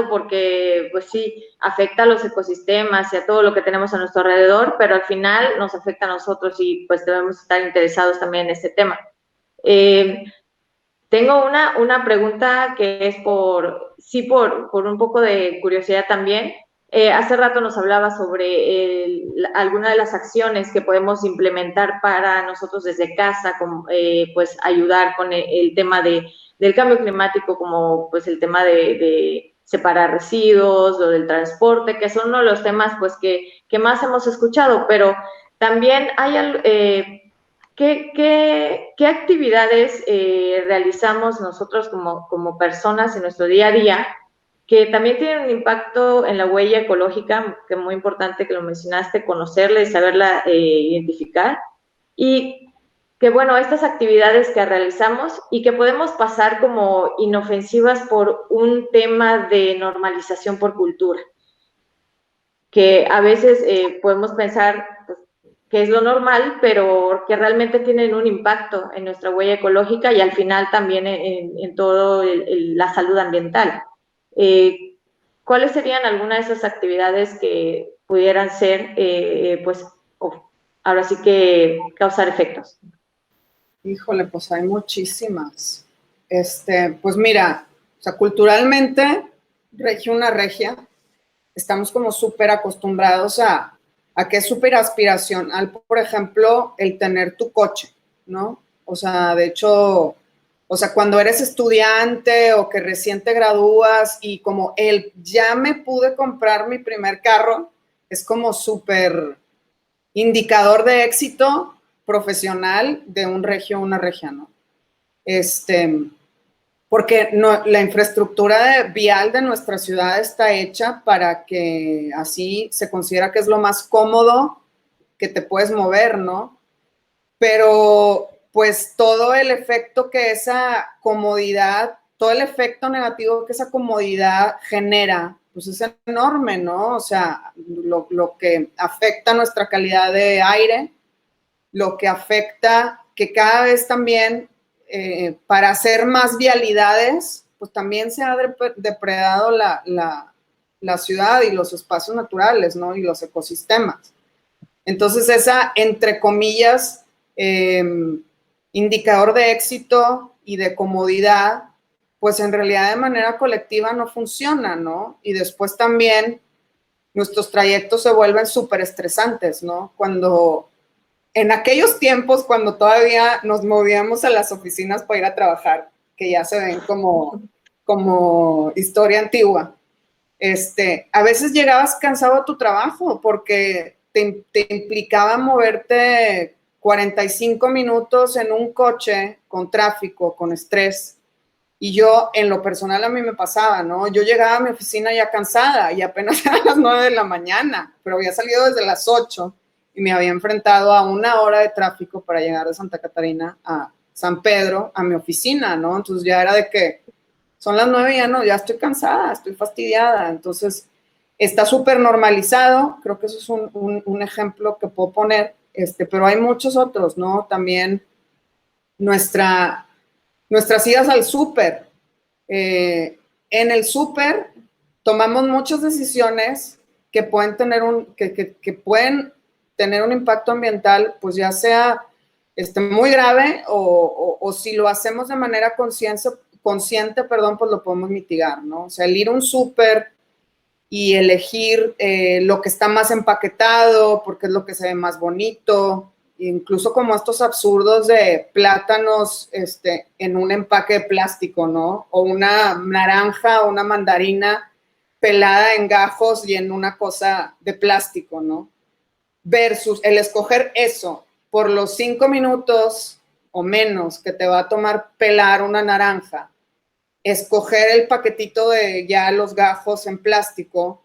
porque, pues sí, afecta a los ecosistemas y a todo lo que tenemos a nuestro alrededor, pero al final nos afecta a nosotros y pues debemos estar interesados también en este tema. Tengo una pregunta que es por un poco de curiosidad también. Hace rato nos hablaba sobre alguna de las acciones que podemos implementar para nosotros desde casa, como, pues ayudar con el tema del cambio climático, como pues el tema de separar residuos, lo del transporte, que son uno de los temas pues que más hemos escuchado, pero también hay ¿qué actividades realizamos nosotros como personas en nuestro día a día que también tienen un impacto en la huella ecológica, que es muy importante que lo mencionaste, conocerla y saberla identificar? Y que, bueno, estas actividades que realizamos y que podemos pasar como inofensivas por un tema de normalización por cultura, que a veces podemos pensar pues, que es lo normal, pero que realmente tienen un impacto en nuestra huella ecológica y al final también en todo la salud ambiental. ¿Cuáles serían algunas de esas actividades que pudieran ser, pues, ahora sí que causar efectos? Híjole, pues hay muchísimas. Pues mira, o sea, culturalmente, regia una regia, estamos como súper acostumbrados a que es súper aspiracional, por ejemplo, el tener tu coche, ¿no? O sea, de hecho, o sea, cuando eres estudiante o que recién te gradúas y como ya me pude comprar mi primer carro, es como súper indicador de éxito profesional de un regio o una regia, ¿no? Porque no, la infraestructura vial de nuestra ciudad está hecha para que así se considera que es lo más cómodo que te puedes mover, ¿no? Pero pues todo el efecto que esa comodidad, todo el efecto negativo que esa comodidad genera, pues es enorme, ¿no? O sea, lo que afecta nuestra calidad de aire, lo que afecta que cada vez también para hacer más vialidades, pues también se ha depredado la ciudad y los espacios naturales, ¿no? Y los ecosistemas. Entonces, esa, entre comillas, indicador de éxito y de comodidad, pues en realidad de manera colectiva no funciona, ¿no? Y después también nuestros trayectos se vuelven súper estresantes, ¿no? Cuando en aquellos tiempos, cuando todavía nos movíamos a las oficinas para ir a trabajar, que ya se ven como historia antigua, a veces llegabas cansado a tu trabajo porque te implicaba moverte 45 minutos en un coche con tráfico, con estrés. Y yo, en lo personal, a mí me pasaba, ¿no? Yo llegaba a mi oficina ya cansada y apenas eran las 9 de la mañana, pero había salido desde las 8 y me había enfrentado a una hora de tráfico para llegar de Santa Catarina a San Pedro, a mi oficina, ¿no? Entonces ya era de que son las 9 y ya no, ya estoy cansada, estoy fastidiada. Entonces está súper normalizado, creo que eso es un ejemplo que puedo poner, pero hay muchos otros, ¿no? También nuestras idas al súper. En el súper tomamos muchas decisiones que pueden tener pueden tener un impacto ambiental, pues ya sea muy grave o si lo hacemos de manera consciente, perdón, pues lo podemos mitigar, ¿no? O sea, el ir a un súper y elegir lo que está más empaquetado, porque es lo que se ve más bonito, incluso como estos absurdos de plátanos en un empaque de plástico, ¿no? O una naranja o una mandarina pelada en gajos y en una cosa de plástico, ¿no? Versus el escoger eso por los 5 minutos o menos que te va a tomar pelar una naranja, escoger el paquetito de ya los gajos en plástico,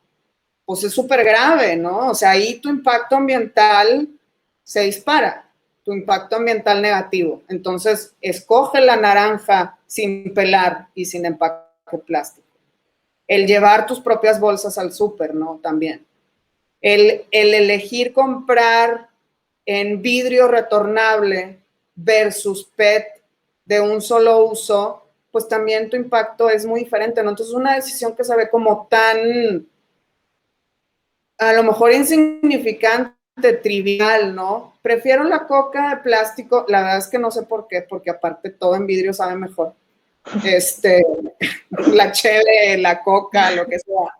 pues es súper grave, ¿no? O sea, ahí tu impacto ambiental se dispara, tu impacto ambiental negativo. Entonces, escoge la naranja sin pelar y sin empaque plástico. El llevar tus propias bolsas al súper, ¿no? También. El elegir comprar en vidrio retornable versus PET de un solo uso, pues también tu impacto es muy diferente, ¿no? Entonces, una decisión que se ve como tan, a lo mejor insignificante, trivial, ¿no? Prefiero la coca de plástico, la verdad es que no sé por qué, porque aparte todo en vidrio sabe mejor. La cheve, la coca, lo que sea.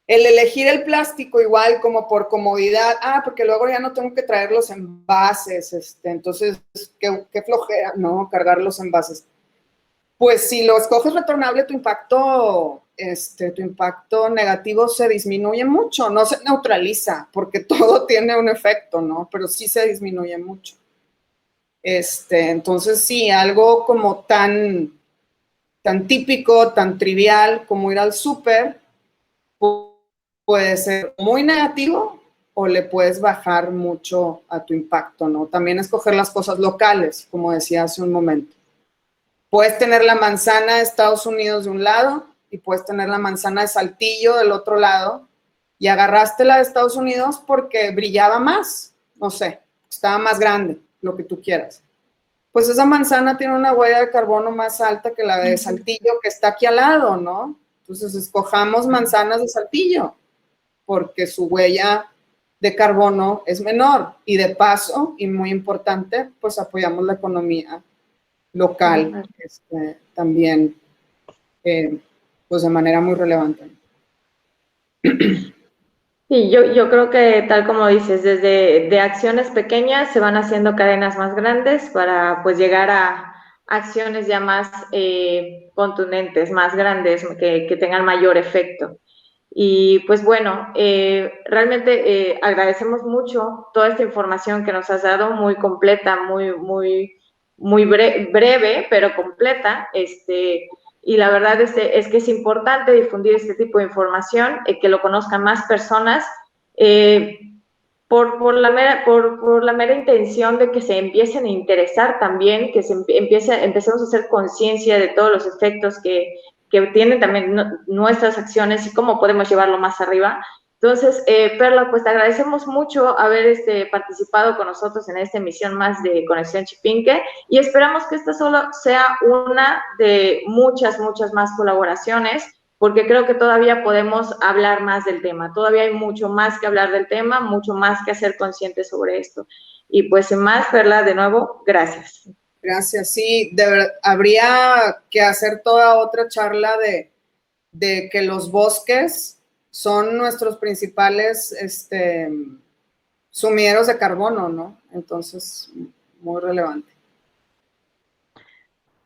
El elegir el plástico igual como por comodidad, porque luego ya no tengo que traer los envases, entonces, qué flojera, ¿no? Cargar los envases. Pues si lo escoges retornable, tu impacto negativo se disminuye mucho, no se neutraliza, porque todo tiene un efecto, ¿no? Pero sí se disminuye mucho. Entonces sí, algo como tan típico, tan trivial como ir al súper, puede ser muy negativo o le puedes bajar mucho a tu impacto, ¿no? También escoger las cosas locales, como decía hace un momento. Puedes tener la manzana de Estados Unidos de un lado y puedes tener la manzana de Saltillo del otro lado y agarraste la de Estados Unidos porque brillaba más, no sé, estaba más grande, lo que tú quieras. Pues esa manzana tiene una huella de carbono más alta que la de Saltillo que está aquí al lado, ¿no? Entonces escojamos manzanas de Saltillo porque su huella de carbono es menor y de paso, y muy importante, pues apoyamos la economía local también, pues de manera muy relevante. Sí, yo creo que tal como dices, desde de acciones pequeñas se van haciendo cadenas más grandes para pues llegar a acciones ya más contundentes, más grandes, que tengan mayor efecto. Y pues bueno, realmente agradecemos mucho toda esta información que nos has dado, muy completa, muy breve, pero completa. Y la verdad es que es importante difundir este tipo de información, que lo conozcan más personas, eh, por la mera intención de que se empiecen a interesar también, que empecemos a hacer conciencia de todos los efectos que tienen también nuestras acciones y cómo podemos llevarlo más arriba. Entonces, Perla, pues te agradecemos mucho haber participado con nosotros en esta emisión más de Conexión Chipinque y esperamos que esta solo sea una de muchas más colaboraciones, porque creo que todavía podemos hablar más del tema, todavía hay mucho más que hablar del tema, mucho más que hacer conscientes sobre esto. Y pues sin más, Perla, de nuevo, gracias. Gracias, sí, de verdad, habría que hacer toda otra charla de que los bosques son nuestros principales sumideros de carbono, ¿no? Entonces, muy relevante.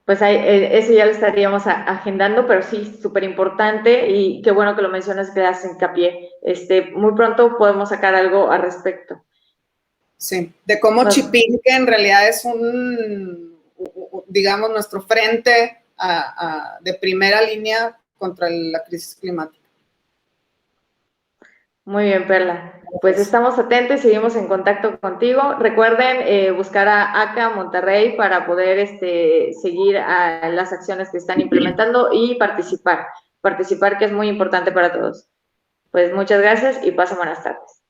Pues eso ya lo estaríamos agendando, pero sí, súper importante y qué bueno que lo mencionas, que das hincapié. Muy pronto podemos sacar algo al respecto. Sí, de cómo Chipinque en realidad es digamos, nuestro frente de primera línea contra la crisis climática. Muy bien, Perla. Pues estamos atentos y seguimos en contacto contigo. Recuerden buscar a ACA Monterrey para poder seguir a las acciones que están implementando y participar, que es muy importante para todos. Pues muchas gracias y pasen buenas tardes.